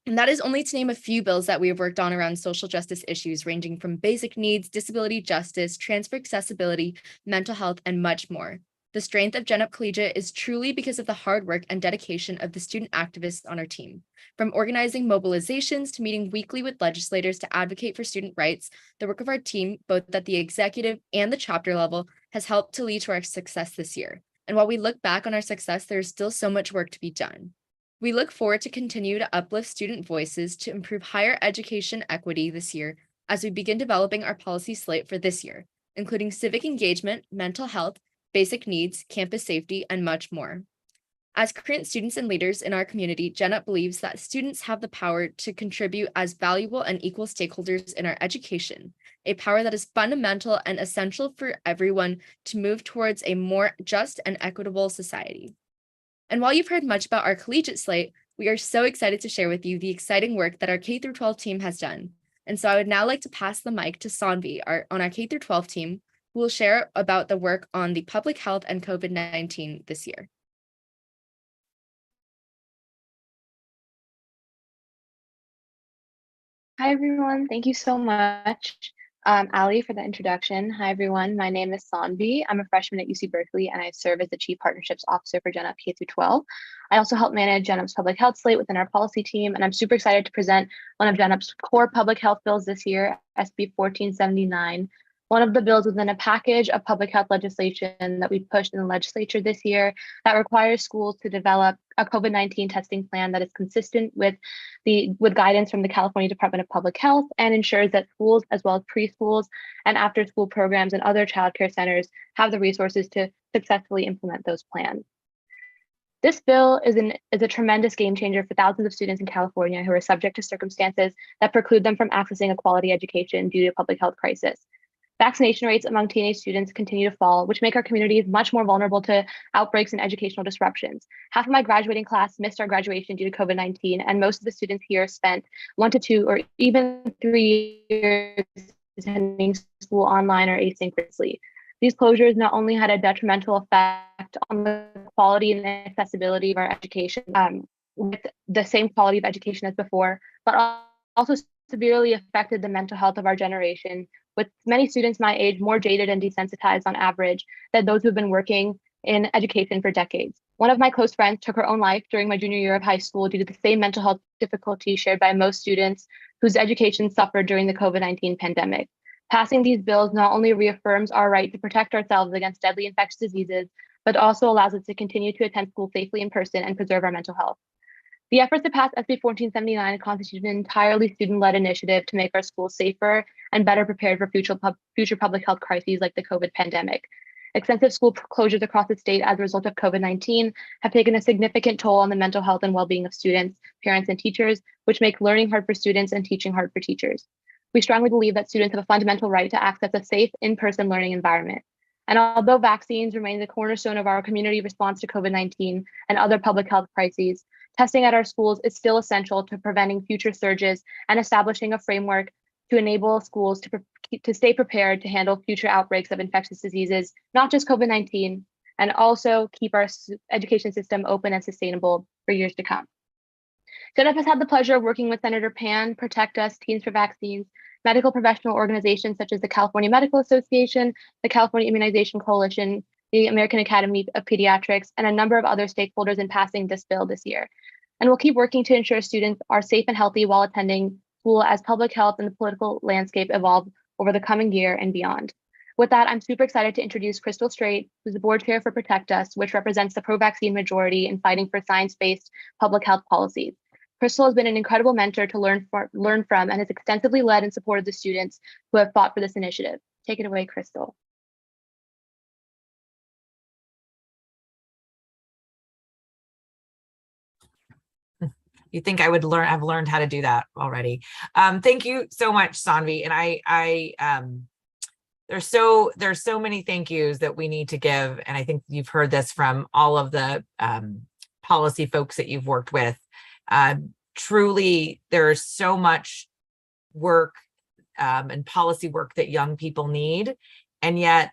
And that is only to name a few bills that we have worked on around social justice issues, ranging from basic needs, disability justice, transfer accessibility, mental health, and much more. The strength of GENup Collegiate is truly because of the hard work and dedication of the student activists on our team. From organizing mobilizations to meeting weekly with legislators to advocate for student rights, the work of our team, both at the executive and the chapter level, has helped to lead to our success this year. And while we look back on our success, there is still so much work to be done. We look forward to continue to uplift student voices to improve higher education equity this year as we begin developing our policy slate for this year, including civic engagement, mental health, basic needs, campus safety, and much more. As current students and leaders in our community, GENup believes that students have the power to contribute as valuable and equal stakeholders in our education, a power that is fundamental and essential for everyone to move towards a more just and equitable society. And while you've heard much about our collegiate slate, we are so excited to share with you the exciting work that our K-12 team has done. And so I would now like to pass the mic to Sanvi on our K-12 team, who will share about the work on the public health and COVID-19 this year. Hi, everyone. Thank you so much, Ali, for the introduction. Hi, everyone. My name is Sanvi. I'm a freshman at UC Berkeley, and I serve as the Chief Partnerships Officer for GENup K-12. I also help manage GENup's public health slate within our policy team, and I'm super excited to present one of GENup's core public health bills this year, SB 1479, one of the bills within a package of public health legislation that we pushed in the legislature this year that requires schools to develop a COVID-19 testing plan that is consistent with guidance from the California Department of Public Health and ensures that schools, as well as preschools and after-school programs and other childcare centers, have the resources to successfully implement those plans. This bill is a tremendous game changer for thousands of students in California who are subject to circumstances that preclude them from accessing a quality education due to a public health crisis. Vaccination rates among teenage students continue to fall, which make our communities much more vulnerable to outbreaks and educational disruptions. Half of my graduating class missed our graduation due to COVID-19, and most of the students here spent 1 to 2 or even 3 years attending school online or asynchronously. These closures not only had a detrimental effect on the quality and accessibility of our education, with the same quality of education as before, but also severely affected the mental health of our generation, with many students my age more jaded and desensitized on average than those who've been working in education for decades. One of my close friends took her own life during my junior year of high school due to the same mental health difficulties shared by most students whose education suffered during the COVID-19 pandemic. Passing these bills not only reaffirms our right to protect ourselves against deadly infectious diseases, but also allows us to continue to attend school safely in person and preserve our mental health. The efforts to pass SB 1479 constitute an entirely student-led initiative to make our schools safer and better prepared for future public health crises like the COVID pandemic. Extensive school closures across the state as a result of COVID-19 have taken a significant toll on the mental health and well-being of students, parents, and teachers, which make learning hard for students and teaching hard for teachers. We strongly believe that students have a fundamental right to access a safe in-person learning environment. And although vaccines remain the cornerstone of our community response to COVID-19 and other public health crises, testing at our schools is still essential to preventing future surges and establishing a framework to enable schools to stay prepared to handle future outbreaks of infectious diseases, not just COVID-19, and also keep our education system open and sustainable for years to come. GENup has had the pleasure of working with Senator Pan, Protect Us, Teens for Vaccines, medical professional organizations such as the California Medical Association, the California Immunization Coalition, the American Academy of Pediatrics, and a number of other stakeholders in passing this bill this year. And we'll keep working to ensure students are safe and healthy while attending school as public health and the political landscape evolve over the coming year and beyond. With that, I'm super excited to introduce Crystal Strait, who's the board chair for Protect Us, which represents the pro-vaccine majority in fighting for science-based public health policies. Crystal has been an incredible mentor to learn from and has extensively led and supported the students who have fought for this initiative. Take it away, Crystal. You think I would learn? I've learned how to do that already. Thank you so much, Sanvi. And there's so many thank yous that we need to give. And I think you've heard this from all of the policy folks that you've worked with. Truly, there's so much work and policy work that young people need. And yet,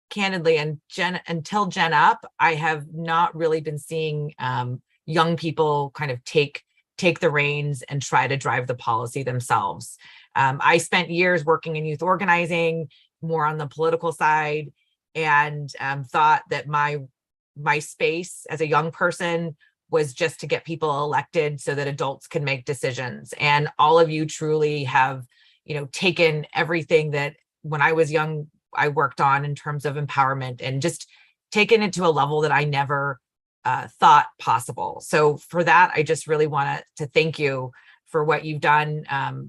candidly, until GENup, I have not really been seeing young people kind of take the reins and try to drive the policy themselves. I spent years working in youth organizing, more on the political side, and thought that my space as a young person was just to get people elected so that adults can make decisions. And all of you truly have, taken everything that when I was young, I worked on in terms of empowerment and just taken it to a level that I never thought possible. So for that, I just really want to thank you for what you've done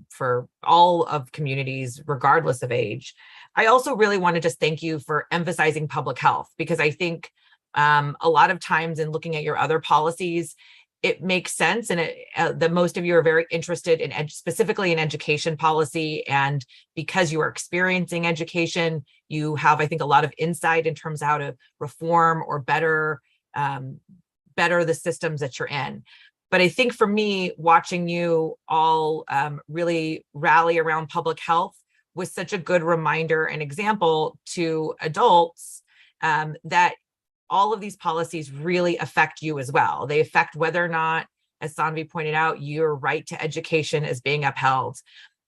for all of communities, regardless of age. I also really want to just thank you for emphasizing public health, because I think a lot of times in looking at your other policies, it makes sense. And that most of you are very interested in specifically in education policy. And because you are experiencing education, you have, I think, a lot of insight in terms of how to reform or better the systems that you're in. But I think for me, watching you all really rally around public health was such a good reminder and example to adults that all of these policies really affect you as well. They affect whether or not, as Sanvi pointed out, your right to education is being upheld.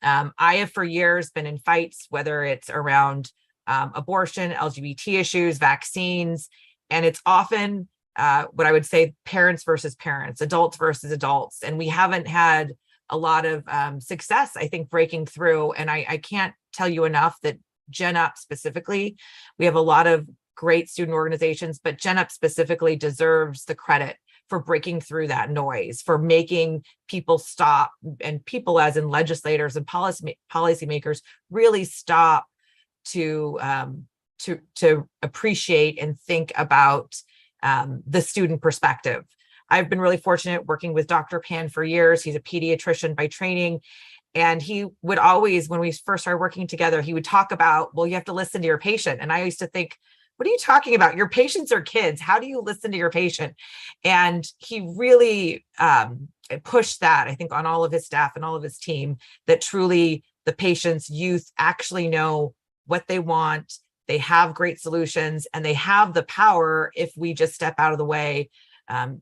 I have for years been in fights, whether it's around abortion, LGBT issues, vaccines, and it's often what I would say parents versus parents, adults versus adults. And we haven't had a lot of success, I think, breaking through. And I can't tell you enough that GENup specifically, we have a lot of great student organizations, but GENup specifically deserves the credit for breaking through that noise, for making people stop, and people as in legislators and policymakers really stop to appreciate and think about the student perspective. I've been really fortunate working with Dr. Pan for years. He's a pediatrician by training. And he would always, when we first started working together, he would talk about, well, you have to listen to your patient. And I used to think, what are you talking about? Your patients are kids. How do you listen to your patient? And he really pushed that, I think, on all of his staff and all of his team, that truly the patients, youth actually know what they want. They have great solutions, and they have the power, if we just step out of the way,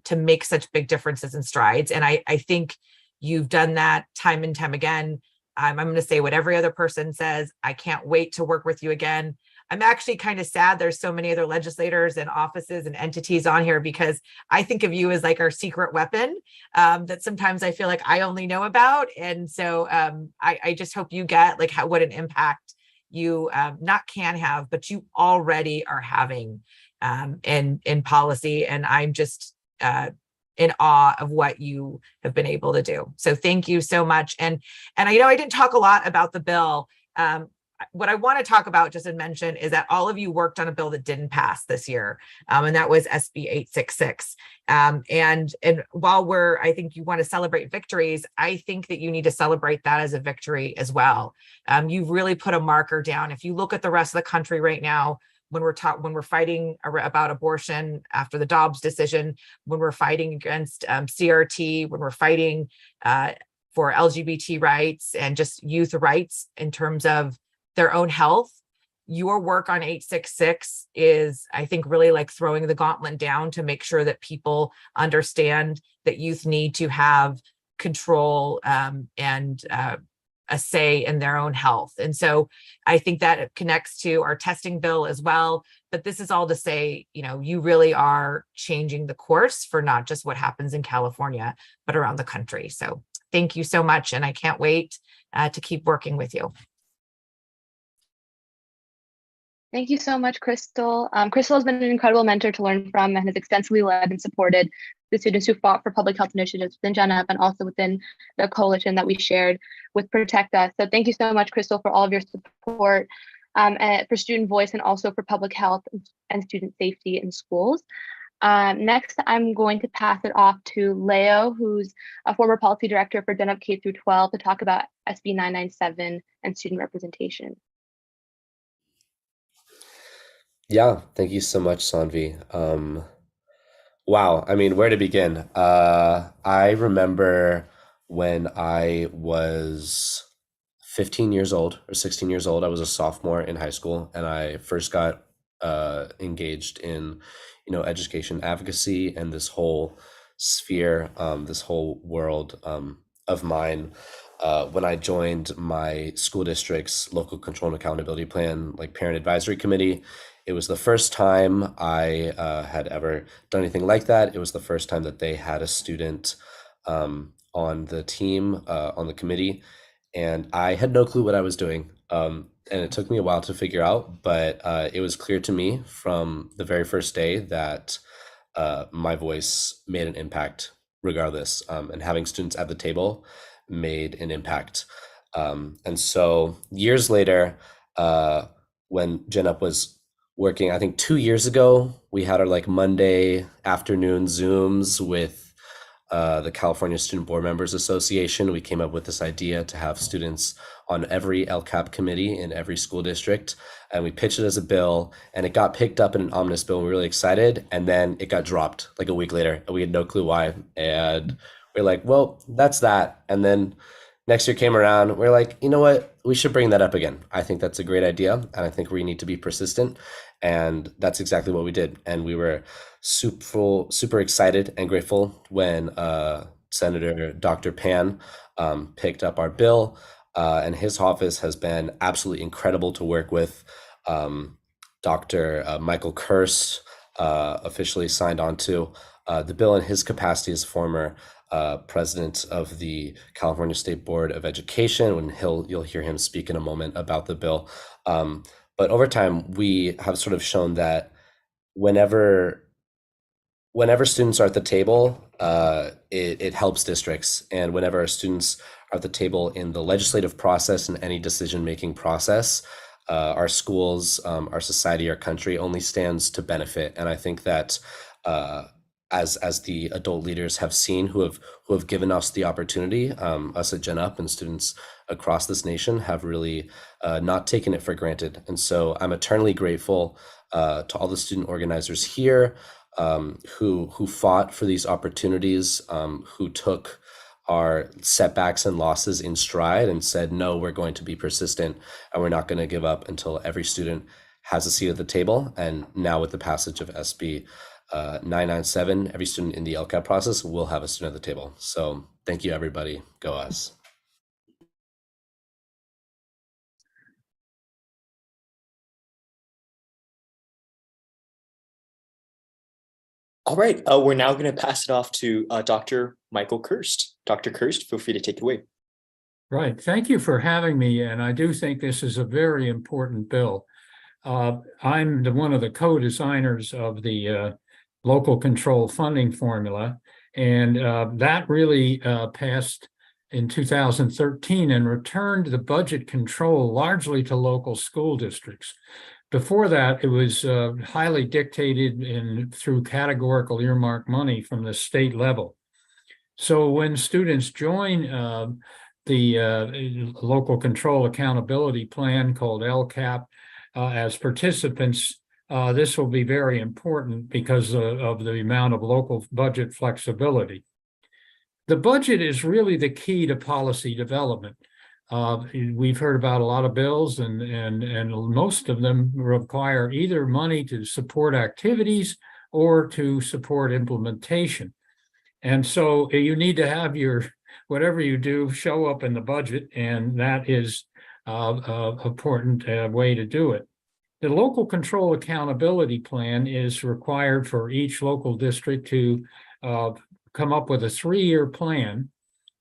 to make such big differences and strides. And I think you've done that time and time again. I'm going to say what every other person says. I can't wait to work with you again. I'm actually kind of sad there's so many other legislators and offices and entities on here, because I think of you as like our secret weapon that sometimes I feel like I only know about. And so I just hope you get like what an impact you not can have, but you already are having in policy. And I'm just in awe of what you have been able to do. So thank you so much. And I know I didn't talk a lot about the bill. What I want to talk about, just to mention, is that all of you worked on a bill that didn't pass this year, and that was SB 866. And while I think you want to celebrate victories, I think that you need to celebrate that as a victory as well. You've really put a marker down. If you look at the rest of the country right now, when we're fighting about abortion after the Dobbs decision, when we're fighting against CRT, when we're fighting for LGBT rights and just youth rights in terms of their own health. Your work on 866 is, I think, really like throwing the gauntlet down to make sure that people understand that youth need to have control and a say in their own health. And so I think that connects to our testing bill as well. But this is all to say, you really are changing the course for not just what happens in California, but around the country. So thank you so much. And I can't wait to keep working with you. Thank you so much, Crystal. Crystal has been an incredible mentor to learn from and has extensively led and supported the students who fought for public health initiatives within GENup and also within the coalition that we shared with Protect Us. So thank you so much, Crystal, for all of your support and for student voice and also for public health and student safety in schools. Next, I'm going to pass it off to Leo, who's a former policy director for GENup K through 12, to talk about SB 997 and student representation. Yeah, thank you so much, Sanvi. Wow, I mean, where to begin? I remember when I was 15 years old or 16 years old, I was a sophomore in high school, and I first got engaged in, education advocacy and this whole sphere, this whole world of mine. When I joined my school district's local control and accountability plan, like parent advisory committee. It was the first time I had ever done anything like that. It was the first time that they had a student on the team, on the committee, and I had no clue what I was doing. And it took me a while to figure out, but it was clear to me from the very first day that my voice made an impact regardless, and having students at the table made an impact. And so years later, when GENup was working, I think 2 years ago, we had our like Monday afternoon Zooms with the California Student Board Members Association. We came up with this idea to have students on every LCAP committee in every school district, and we pitched it as a bill, and it got picked up in an omnibus bill, and we were really excited, and then it got dropped like a week later, and we had no clue why, and we're like, well, that's that. And then next year came around, we're like, you know what, we should bring that up again. I think that's a great idea, and I think we need to be persistent. And that's exactly what we did. And we were super excited and grateful when Senator Dr. Pan picked up our bill. And his office has been absolutely incredible to work with. Dr. Michael Kirst officially signed on to the bill in his capacity as former president of the California State Board of Education. When you'll hear him speak in a moment about the bill. But over time, we have sort of shown that whenever students are at the table, it helps districts. And whenever our students are at the table in the legislative process and any decision-making process, our schools, our society, our country only stands to benefit. And I think that as the adult leaders have seen, who have given us the opportunity, us at GENup and students across this nation have really not taken it for granted. And so I'm eternally grateful to all the student organizers here who fought for these opportunities, who took our setbacks and losses in stride and said, no, we're going to be persistent and we're not going to give up until every student has a seat at the table. And now with the passage of SB 997, every student in the LCAP process will have a student at the table. So thank you, everybody. Go us. All right, we're now going to pass it off to Dr. Michael Kirst. Dr. Kirst, feel free to take it away. Right. Thank you for having me. And I do think this is a very important bill. I'm one of the co-designers of the local control funding formula. And that really passed in 2013 and returned the budget control largely to local school districts. Before that, it was highly dictated through categorical earmark money from the state level. So when students join the local control accountability plan called LCAP as participants, this will be very important because of the amount of local budget flexibility. The budget is really the key to policy development. We've heard about a lot of bills, and most of them require either money to support activities or to support implementation. And so you need to have your, whatever you do, show up in the budget, and that is an important way to do it. The local control accountability plan is required for each local district to come up with a 3-year plan,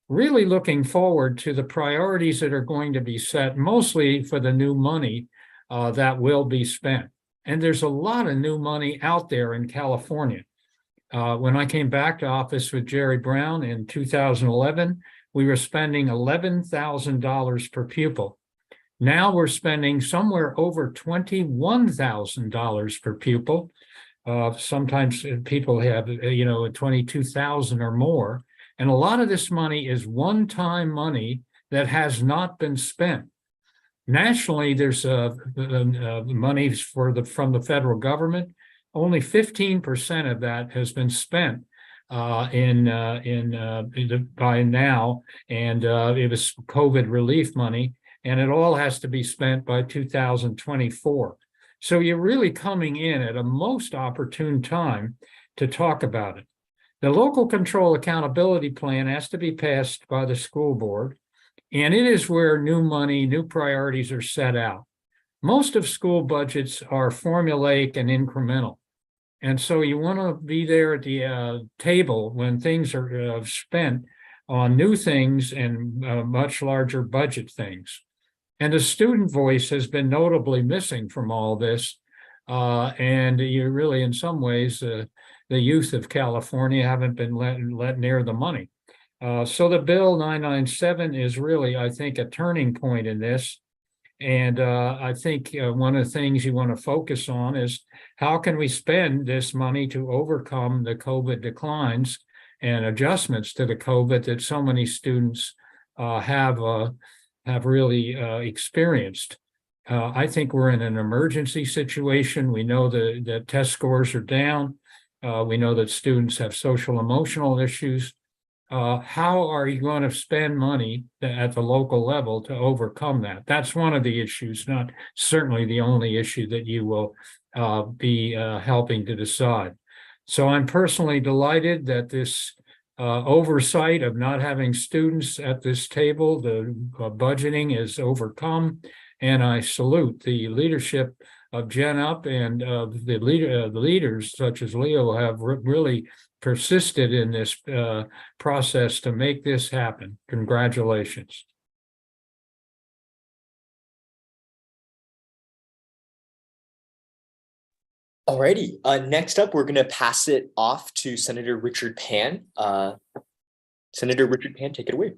really looking forward to the priorities that are going to be set, mostly for the new money that will be spent. And there's a lot of new money out there in California. When I came back to office with Jerry Brown in 2011, we were spending $11,000 per pupil. Now we're spending somewhere over $21,000 per pupil. Sometimes people have, 22,000 or more. And a lot of this money is one-time money that has not been spent. Nationally, there's money from the federal government. Only 15% of that has been spent by now, and it was COVID relief money, and it all has to be spent by 2024. So you're really coming in at a most opportune time to talk about it. The local control accountability plan has to be passed by the school board, and it is where new money, new priorities are set out. Most of school budgets are formulaic and incremental. And so you want to be there at the table when things are spent on new things and much larger budget things. And the student voice has been notably missing from all this. And you really, in some ways, the youth of California haven't been let near the money. So the Bill 997 is really, I think, a turning point in this. And I think one of the things you want to focus on is how can we spend this money to overcome the COVID declines and adjustments to the COVID that so many students have really experienced. I think we're in an emergency situation. We know that test scores are down. We know that students have social emotional issues. How are you going to spend money at the local level to overcome that? That's one of the issues, not certainly the only issue that you will be helping to decide. So I'm personally delighted that this oversight of not having students at this table, the budgeting is overcome, and I salute the leadership of GENup and of the leaders such as Leo have really persisted in this process to make this happen. Congratulations. Alrighty, next up, we're going to pass it off to Senator Richard Pan. Senator Richard Pan, take it away.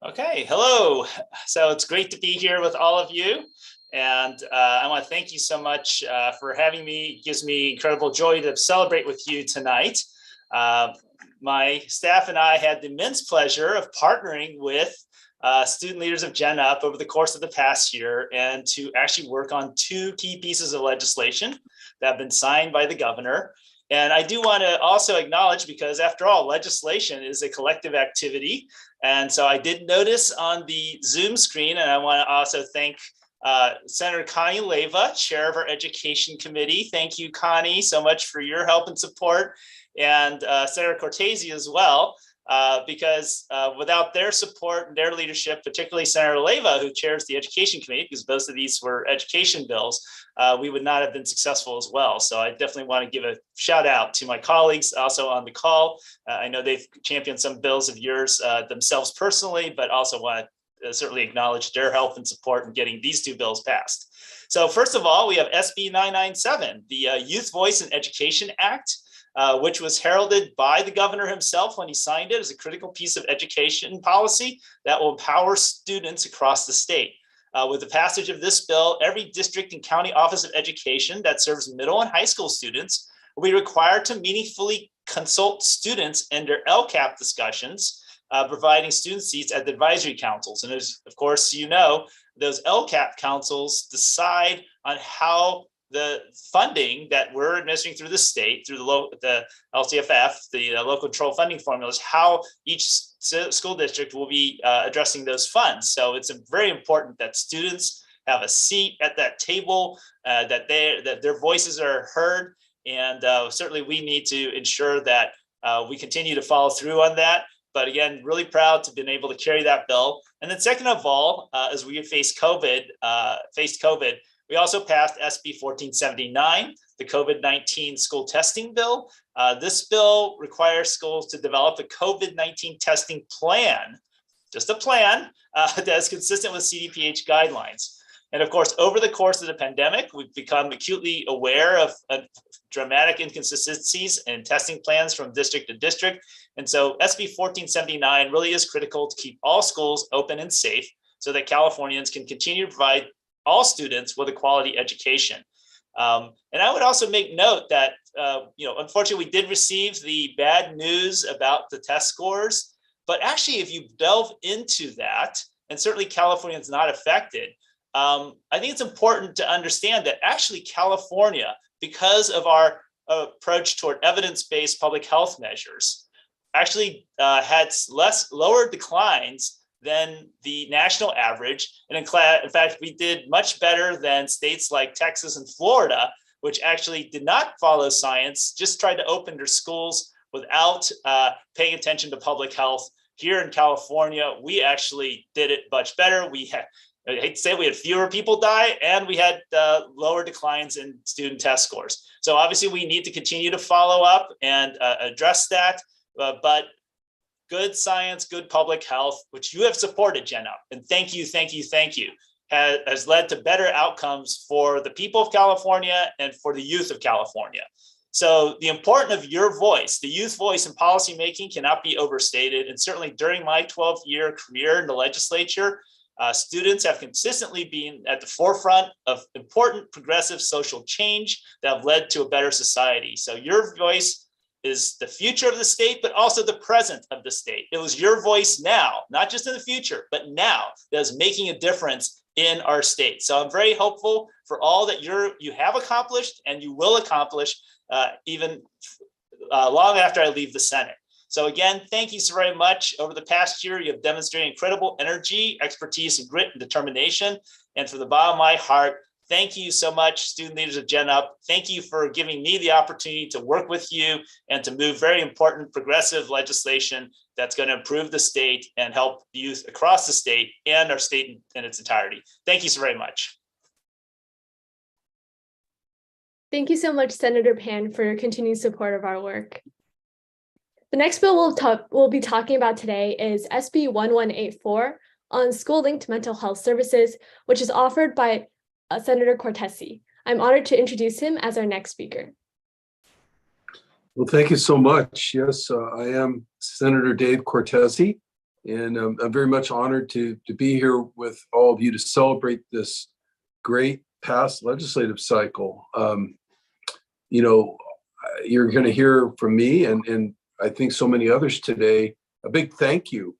Okay, hello. So it's great to be here with all of you. And I want to thank you so much for having me. It gives me incredible joy to celebrate with you tonight. My staff and I had the immense pleasure of partnering with student leaders of GENup over the course of the past year and to actually work on 2 key pieces of legislation that have been signed by the governor. And I do want to also acknowledge, because after all, legislation is a collective activity. And so I did notice on the Zoom screen, and I want to also thank Senator Connie Leyva, chair of our education committee. Thank you, Connie, so much for your help and support. And Senator Cortese as well, because without their support and their leadership, particularly Senator Leyva, who chairs the education committee, because both of these were education bills, we would not have been successful as well. So I definitely want to give a shout out to my colleagues also on the call. I know they've championed some bills of yours themselves personally, but also want to certainly acknowledge their help and support in getting these 2 bills passed. So first of all, we have SB 997, the Youth Voice in Education Act, which was heralded by the governor himself when he signed it as a critical piece of education policy that will empower students across the state. With the passage of this bill, every district and county office of education that serves middle and high school students will be required to meaningfully consult students in their LCAP discussions, providing student seats at the advisory councils. And as, of course, you know, those LCAP councils decide on how the funding that we're administering through the state, through the LCFF, the local control funding formulas, how each school district will be addressing those funds. So it's very important that students have a seat at that table, that their voices are heard. And certainly we need to ensure that we continue to follow through on that. But again, really proud to have been able to carry that bill. And then second of all, as we faced COVID, we also passed SB 1479, the COVID-19 school testing bill. This bill requires schools to develop a COVID-19 testing plan, just a plan that is consistent with CDPH guidelines. And of course, over the course of the pandemic, we've become acutely aware of dramatic inconsistencies in testing plans from district to district. And so SB 1479 really is critical to keep all schools open and safe so that Californians can continue to provide all students with a quality education. And I would also make note that, unfortunately, we did receive the bad news about the test scores. But actually, if you delve into that, and certainly California is not affected, I think it's important to understand that actually California, because of our approach toward evidence-based public health measures, actually had lower declines than the national average. And in fact, we did much better than states like Texas and Florida, which actually did not follow science, just tried to open their schools without paying attention to public health. Here in California, we actually did it much better. I hate to say it, we had fewer people die, and we had lower declines in student test scores. So obviously we need to continue to follow up and address that, but good science, good public health, which you have supported, GENup, and thank you, has led to better outcomes for the people of California and for the youth of California. So the importance of your voice, the youth voice in policymaking, cannot be overstated. And certainly during my 12-year career in the legislature, students have consistently been at the forefront of important progressive social change that have led to a better society. So your voice is the future of the state, but also the present of the state. It was your voice now, not just in the future, but now, that is making a difference in our state. So I'm very hopeful for all that you have accomplished and you will accomplish even long after I leave the Senate. So again, thank you so very much. Over the past year, you have demonstrated incredible energy, expertise, and grit and determination. And from the bottom of my heart, thank you so much, student leaders of GENup. Thank you for giving me the opportunity to work with you and to move very important progressive legislation that's going to improve the state and help youth across the state and our state in its entirety. Thank you so very much. Thank you so much, Senator Pan, for your continued support of our work. The next bill we'll be talking about today is SB 1184 on school-linked mental health services, which is offered by Senator Cortese. I'm honored to introduce him as our next speaker. Well, thank you so much. Yes, I am Senator Dave Cortese, and I'm very much honored to be here with all of you to celebrate this great past legislative cycle. You're going to hear from me and I think so many others today, a big thank you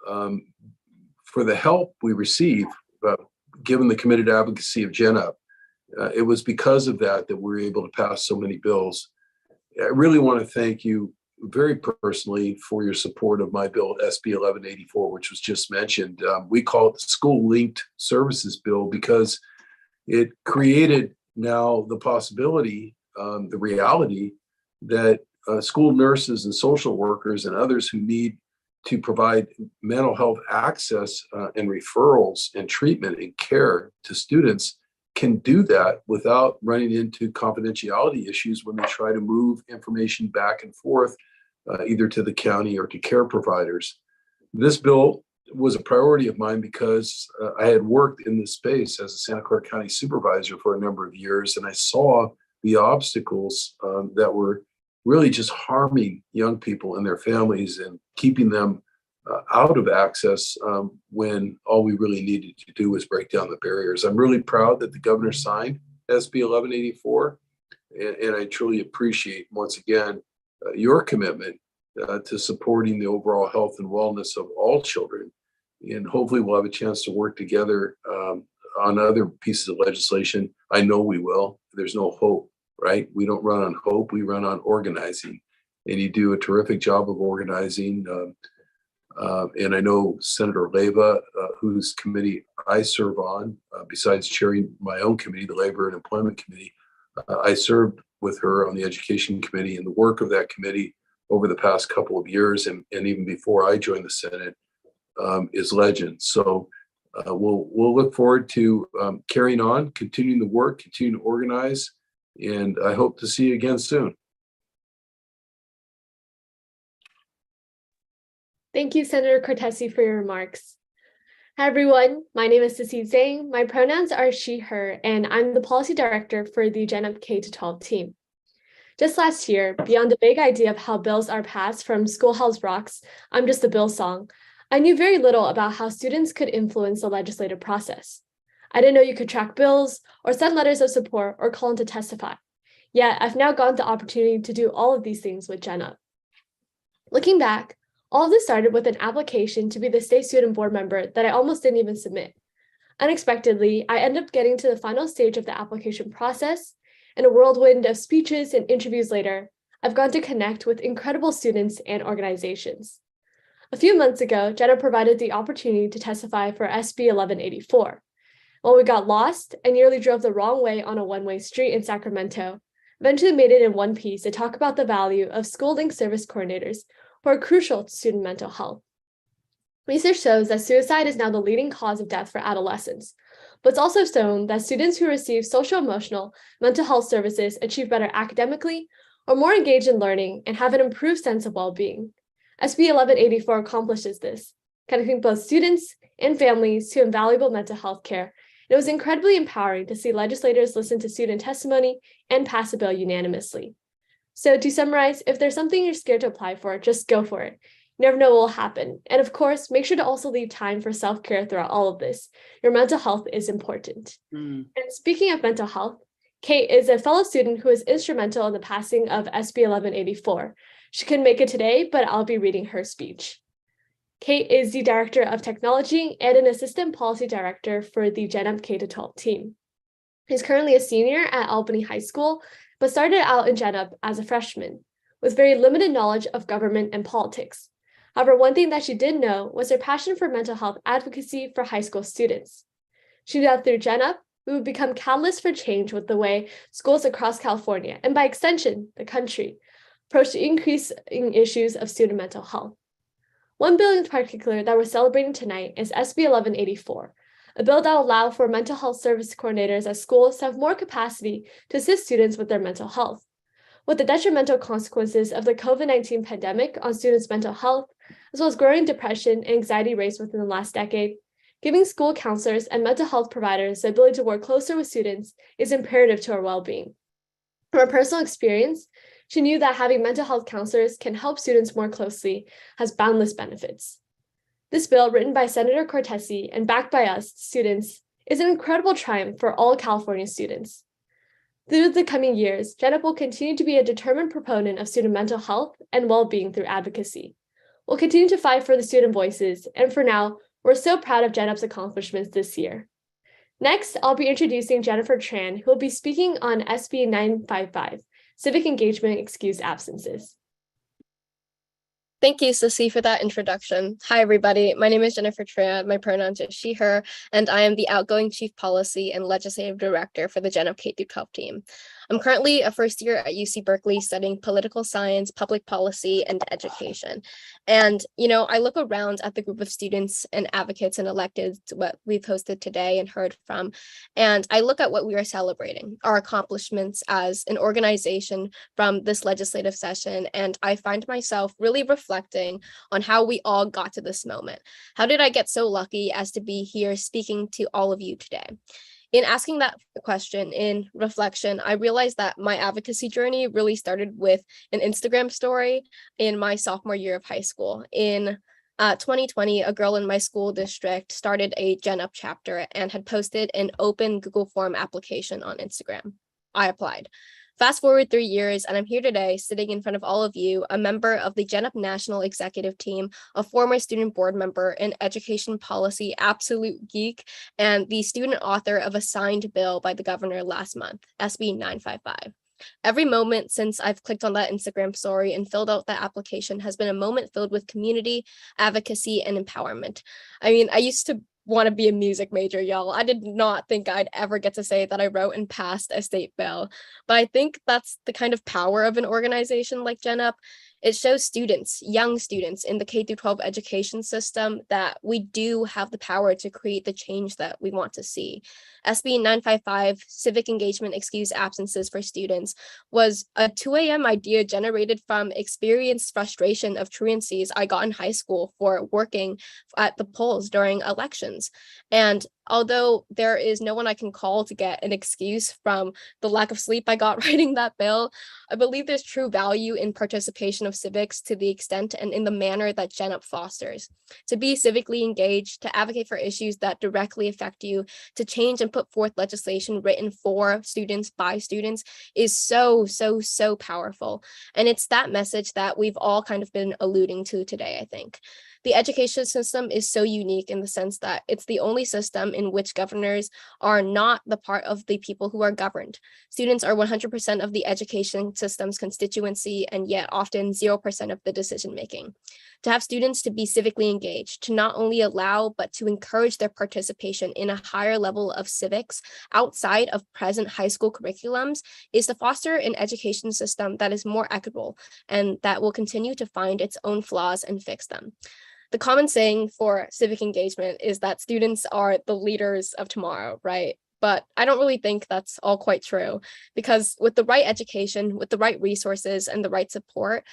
for the help we receive, given the committed advocacy of GENup. It was because of that we were able to pass so many bills. I really want to thank you very personally for your support of my bill, SB 1184, which was just mentioned. We call it the School Linked Services Bill because it created now the possibility, the reality that school nurses and social workers and others who need to provide mental health access and referrals and treatment and care to students can do that without running into confidentiality issues when they try to move information back and forth, either to the county or to care providers. This bill was a priority of mine because I had worked in this space as a Santa Clara County supervisor for a number of years, and I saw the obstacles that were really just harming young people and their families and keeping them out of access when all we really needed to do was break down the barriers. I'm really proud that the governor signed SB 1184, and I truly appreciate, once again, your commitment to supporting the overall health and wellness of all children. And hopefully we'll have a chance to work together on other pieces of legislation. I know we will. There's no hope, right? We don't run on hope. We run on organizing. And you do a terrific job of organizing. And I know Senator Leyva, whose committee I serve on, besides chairing my own committee, the Labor and Employment Committee, I served with her on the Education Committee, and the work of that committee over the past couple of years, and even before I joined the Senate, is legend. So we'll look forward to carrying on, continuing the work, continuing to organize, and I hope to see you again soon. Thank you, Senator Cortese, for your remarks. Hi, everyone. My name is Sissy Zhang. My pronouns are she, her, and I'm the policy director for the GENup K-12 team. Just last year, beyond the big idea of how bills are passed from Schoolhouse Rock's I'm Just a Bill song, I knew very little about how students could influence the legislative process. I didn't know you could track bills or send letters of support or call in to testify. Yet I've now gotten the opportunity to do all of these things with GENup. Looking back, all of this started with an application to be the state student board member that I almost didn't even submit. Unexpectedly, I ended up getting to the final stage of the application process, and a whirlwind of speeches and interviews later, I've gone to connect with incredible students and organizations. A few months ago, GENup provided the opportunity to testify for SB 1184. While we got lost and nearly drove the wrong way on a one-way street in Sacramento, eventually made it in one piece to talk about the value of school link service coordinators who are crucial to student mental health. Research shows that suicide is now the leading cause of death for adolescents, but it's also shown that students who receive social-emotional mental health services achieve better academically, are more engaged in learning, and have an improved sense of well-being. SB 1184 accomplishes this, connecting both students and families to invaluable mental health care. It was incredibly empowering to see legislators listen to student testimony and pass a bill unanimously. So to summarize, if there's something you're scared to apply for, just go for it. You never know what will happen. And of course, make sure to also leave time for self-care throughout all of this. Your mental health is important. And speaking of mental health, Kate is a fellow student who is instrumental in the passing of SB 1184. She couldn't make it today, but I'll be reading her speech. Kate is the Director of Technology and an Assistant Policy Director for the GENup K-12 team. She's currently a senior at Albany High School, but started out in GENup as a freshman, with very limited knowledge of government and politics. However, one thing that she did know was her passion for mental health advocacy for high school students. She knew that through GENup, we would become catalysts for change with the way schools across California, and by extension, the country, approach the increasing issues of student mental health. One bill in particular that we're celebrating tonight is SB 1184, a bill that will allow for mental health service coordinators at schools to have more capacity to assist students with their mental health. With the detrimental consequences of the COVID-19 pandemic on students' mental health, as well as growing depression and anxiety rates within the last decade, giving school counselors and mental health providers the ability to work closer with students is imperative to our well-being. From her personal experience, she knew that having mental health counselors can help students more closely has boundless benefits. This bill, written by Senator Cortese and backed by us, students, is an incredible triumph for all California students. Through the coming years, GENup will continue to be a determined proponent of student mental health and well-being through advocacy. We'll continue to fight for the student voices, and for now, we're so proud of GENup's accomplishments this year. Next, I'll be introducing Jennifer Tran, who will be speaking on SB 955, Civic Engagement Excused Absences. Thank you, Sissy, for that introduction. Hi, everybody. My name is Jennifer Tran. My pronouns are she, her, and I am the outgoing Chief Policy and Legislative Director for the GENup K-12 team. I'm currently a first year at UC Berkeley studying political science, public policy, and education. And, I look around at the group of students and advocates and electeds, what we've hosted today and heard from, and I look at what we are celebrating, our accomplishments as an organization from this legislative session, and I find myself really reflecting on how we all got to this moment. How did I get so lucky as to be here speaking to all of you today? In asking that question in reflection, I realized that my advocacy journey really started with an Instagram story in my sophomore year of high school. In 2020, a girl in my school district started a GENup chapter and had posted an open Google form application on Instagram. I applied. Fast forward 3 years, and I'm here today sitting in front of all of you, a member of the GENup National Executive Team, a former student board member, an education policy absolute geek, and the student author of a signed bill by the governor last month, SB 955. Every moment since I've clicked on that Instagram story and filled out that application has been a moment filled with community, advocacy, and empowerment. I mean, I used to want to be a music major, y'all. I did not think I'd ever get to say that I wrote and passed a state bill, but I think that's the kind of power of an organization like GENup. It shows students, young students in the K-12 education system, that we do have the power to create the change that we want to see. SB 955, Civic Engagement Excuse Absences for Students, was a 2 a.m. idea generated from experienced frustration of truancies I got in high school for working at the polls during elections. And although there is no one I can call to get an excuse from the lack of sleep I got writing that bill, I believe there's true value in participation of civics to the extent and in the manner that GENup fosters. To be civically engaged, to advocate for issues that directly affect you, to change and put forth legislation written for students by students is so powerful. And it's that message that we've all kind of been alluding to today, I think. The education system is so unique in the sense that it's the only system in which governors are not the part of the people who are governed. Students are 100% of the education system's constituency, and yet often 0% of the decision making. To have students to be civically engaged, to not only allow, but to encourage their participation in a higher level of civics outside of present high school curriculums, is to foster an education system that is more equitable and that will continue to find its own flaws and fix them. The common saying for civic engagement is that students are the leaders of tomorrow, right? But I don't really think that's all quite true, because with the right education, with the right resources and the right support,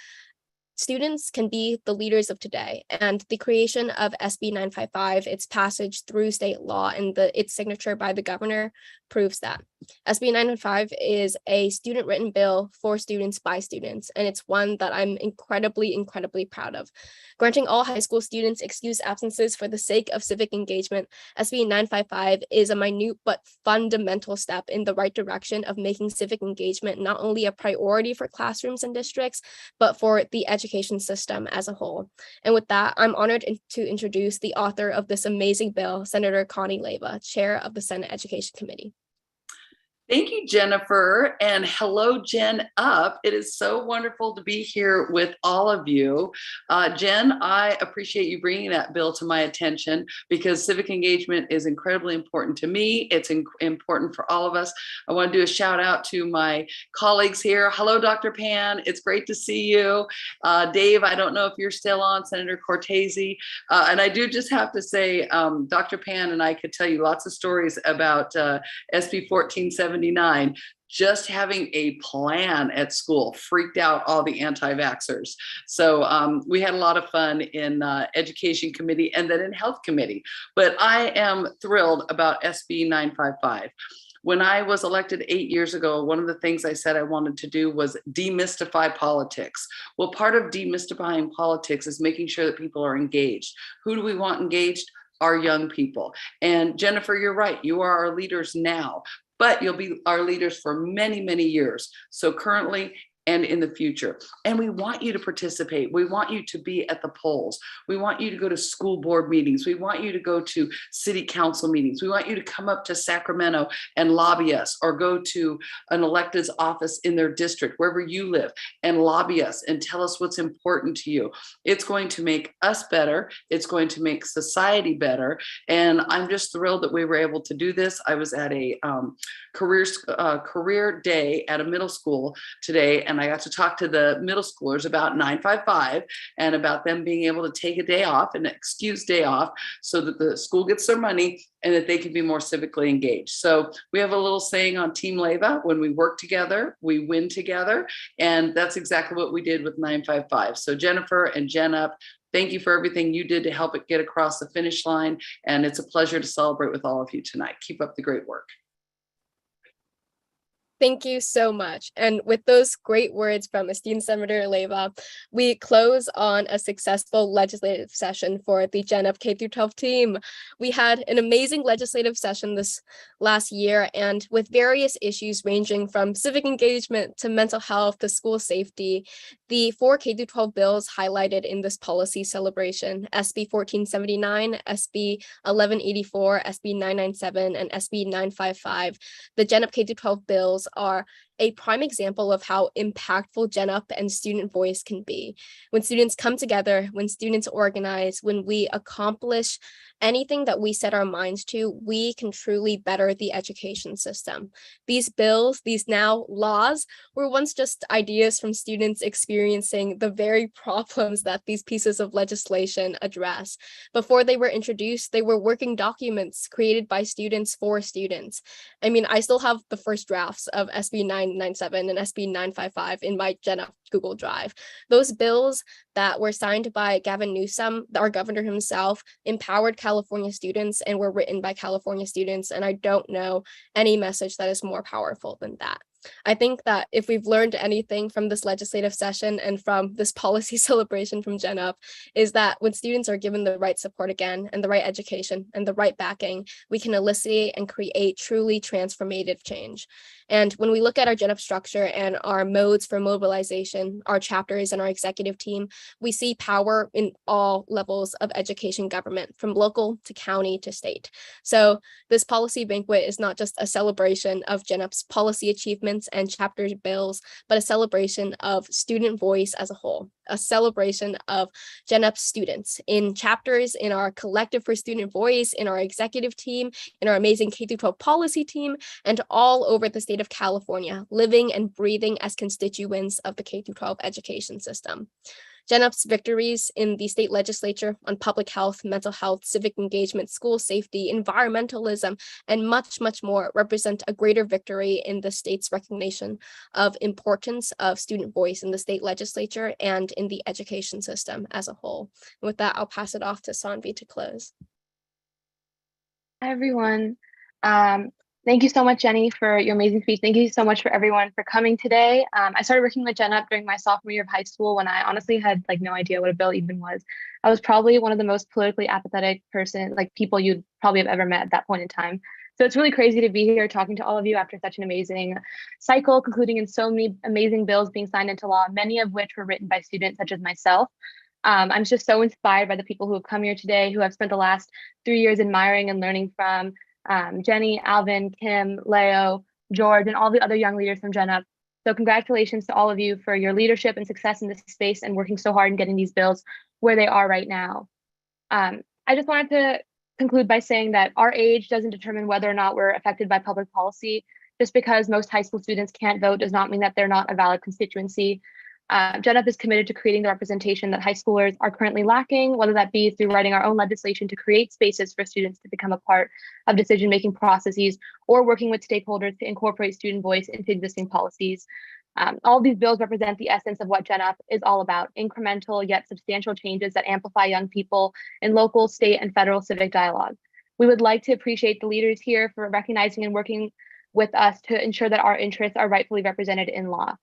students can be the leaders of today. And the creation of SB 955, its passage through state law, and its signature by the governor proves that. SB 955 is a student-written bill for students by students, and it's one that I'm incredibly proud of. Granting all high school students excused absences for the sake of civic engagement, SB 955 is a minute but fundamental step in the right direction of making civic engagement not only a priority for classrooms and districts, but for the education system as a whole. And with that, I'm honored to introduce the author of this amazing bill, Senator Connie Leyva, Chair of the Senate Education Committee. Thank you, Jennifer, and hello, Gen Up. It is so wonderful to be here with all of you. Jen, I appreciate you bringing that bill to my attention because civic engagement is incredibly important to me. It's important for all of us. I want to do a shout out to my colleagues here. Hello, Dr. Pan. It's great to see you. Dave, I don't know if you're still on, Senator Cortese. And I do just have to say, Dr. Pan and I could tell you lots of stories about SB 1470. Just having a plan at school freaked out all the anti-vaxxers. So we had a lot of fun in education committee and then in health committee. But I am thrilled about SB 955. When I was elected 8 years ago, one of the things I said I wanted to do was demystify politics. Well, part of demystifying politics is making sure that people are engaged. Who do we want engaged? Our young people. And Jennifer, you're right. You are our leaders now, but you'll be our leaders for many, many years. So currently and in the future. And we want you to participate. We want you to be at the polls. We want you to go to school board meetings. We want you to go to city council meetings. We want you to come up to Sacramento and lobby us, or go to an elected's office in their district, wherever you live, and lobby us and tell us what's important to you. It's going to make us better. It's going to make society better. And I'm just thrilled that we were able to do this. I was at a career day at a middle school today, and I got to talk to the middle schoolers about 955 and about them being able to take a day off, an excused day off, so that the school gets their money and that they can be more civically engaged. So we have a little saying on Team Leyva: when we work together, we win together. And that's exactly what we did with 955. So Jennifer and Gen Up, thank you for everything you did to help it get across the finish line. And it's a pleasure to celebrate with all of you tonight. Keep up the great work. Thank you so much. And with those great words from esteemed Senator Leyva, we close on a successful legislative session for the GENup K-12 team. We had an amazing legislative session this last year, and with various issues ranging from civic engagement to mental health to school safety, the 4 K-12 bills highlighted in this policy celebration, SB 1479, SB 1184, SB 997, and SB 955, the GENup K-12 bills are a prime example of how impactful GENup and student voice can be. When students come together, when students organize, when we accomplish anything that we set our minds to, we can truly better the education system. These bills, these now laws, were once just ideas from students experiencing the very problems that these pieces of legislation address. Before they were introduced, they were working documents created by students for students. I mean, I still have the first drafts of SB 997 and SB 955 in my GENup Google Drive. Those bills that were signed by Gavin Newsom, our governor himself, empowered California students and were written by California students. And I don't know any message that is more powerful than that. I think that if we've learned anything from this legislative session and from this policy celebration from GENup, is that when students are given the right support again and the right education and the right backing, we can elicit and create truly transformative change. And when we look at our GENup structure and our modes for mobilization, our chapters and our executive team, we see power in all levels of education government, from local to county to state. So this policy banquet is not just a celebration of GENup's policy achievements and chapter bills, but a celebration of student voice as a whole, a celebration of GENup students in chapters, in our collective for student voice, in our executive team, in our amazing K-12 policy team, and all over the state of California, living and breathing as constituents of the K-12 education system. GENup's victories in the state legislature on public health, mental health, civic engagement, school safety, environmentalism, and much, much more represent a greater victory in the state's recognition of importance of student voice in the state legislature and in the education system as a whole. And with that, I'll pass it off to Sanvi to close. Hi, everyone. Thank you so much, Jenny, for your amazing speech. Thank you so much for everyone for coming today. I started working with GENup during my sophomore year of high school when I honestly had no idea what a bill even was. I was probably one of the most politically apathetic people you'd probably have ever met at that point in time. So it's really crazy to be here talking to all of you after such an amazing cycle, concluding in so many amazing bills being signed into law, many of which were written by students such as myself. I'm just so inspired by the people who have come here today, who have spent the last 3 years admiring and learning from Jenny, Alvin, Kim, Leo, George, and all the other young leaders from GENup. So congratulations to all of you for your leadership and success in this space and working so hard in getting these bills where they are right now. I just wanted to conclude by saying that our age doesn't determine whether or not we're affected by public policy. Just because most high school students can't vote does not mean that they're not a valid constituency. GENup is committed to creating the representation that high schoolers are currently lacking, whether that be through writing our own legislation to create spaces for students to become a part of decision-making processes, or working with stakeholders to incorporate student voice into existing policies. All of these bills represent the essence of what GENup is all about: incremental yet substantial changes that amplify young people in local, state, and federal civic dialogue. We would like to appreciate the leaders here for recognizing and working with us to ensure that our interests are rightfully represented in law.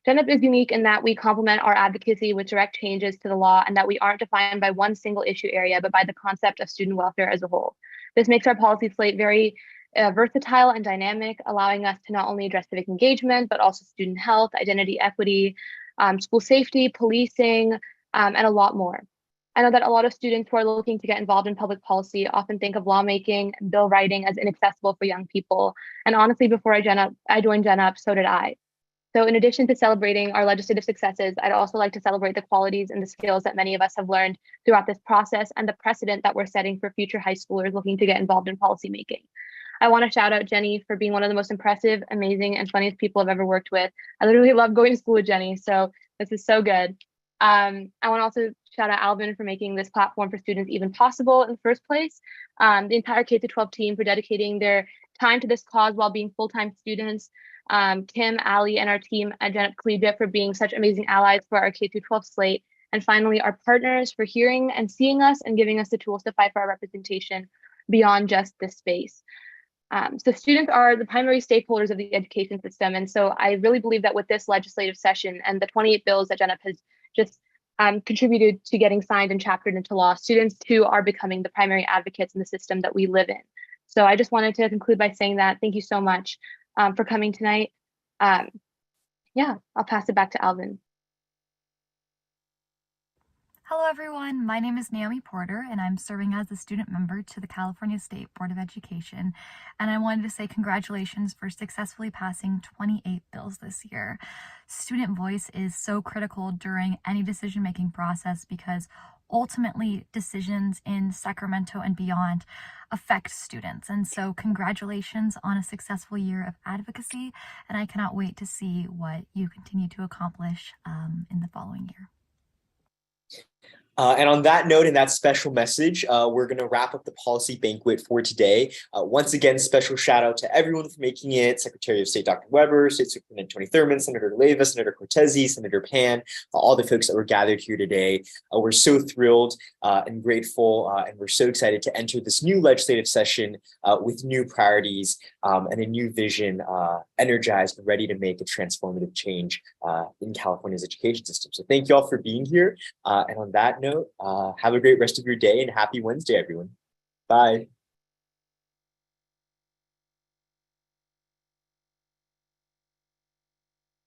GENup is unique in that we complement our advocacy with direct changes to the law, and that we aren't defined by one single issue area, but by the concept of student welfare as a whole. This makes our policy slate very versatile and dynamic, allowing us to not only address civic engagement, but also student health, identity, equity, school safety, policing, and a lot more. I know that a lot of students who are looking to get involved in public policy often think of lawmaking and bill writing as inaccessible for young people. And honestly, before I joined GENup, so did I. So in addition to celebrating our legislative successes, I'd also like to celebrate the qualities and the skills that many of us have learned throughout this process and the precedent that we're setting for future high schoolers looking to get involved in policymaking. I want to shout out Jenny for being one of the most impressive, amazing, and funniest people I've ever worked with. I literally love going to school with Jenny, so this is so good. I want to also shout out Alvin for making this platform for students even possible in the first place. The entire K-12 team for dedicating their time to this cause while being full-time students. Kim, Ali, and our team at GENup Collegiate for being such amazing allies for our K-12 slate. And finally, our partners for hearing and seeing us and giving us the tools to fight for our representation beyond just this space. So students are the primary stakeholders of the education system. And so I really believe that with this legislative session and the 28 bills that GENup has just contributed to getting signed and chaptered into law, students too are becoming the primary advocates in the system that we live in. So I just wanted to conclude by saying that. Thank you so much for coming tonight. Yeah, I'll pass it back to Alvin. Hello everyone, my name is Naomi Porter and I'm serving as a student member to the California State Board of Education, and I wanted to say congratulations for successfully passing 28 bills this year. Student voice is so critical during any decision-making process because ultimately decisions in Sacramento and beyond affect students, and so congratulations on a successful year of advocacy, and I cannot wait to see what you continue to accomplish in the following year. And on that note and that special message, we're going to wrap up the policy banquet for today. Once again, special shout out to everyone for making it: Secretary of State Dr. Weber, State Superintendent Tony Thurman, Senator Leyva, Senator Cortese, Senator Pan, all the folks that were gathered here today. We're so thrilled and grateful, and we're so excited to enter this new legislative session with new priorities and a new vision, energized and ready to make a transformative change in California's education system. So thank you all for being here. And on that note, have a great rest of your day and happy Wednesday, everyone. Bye.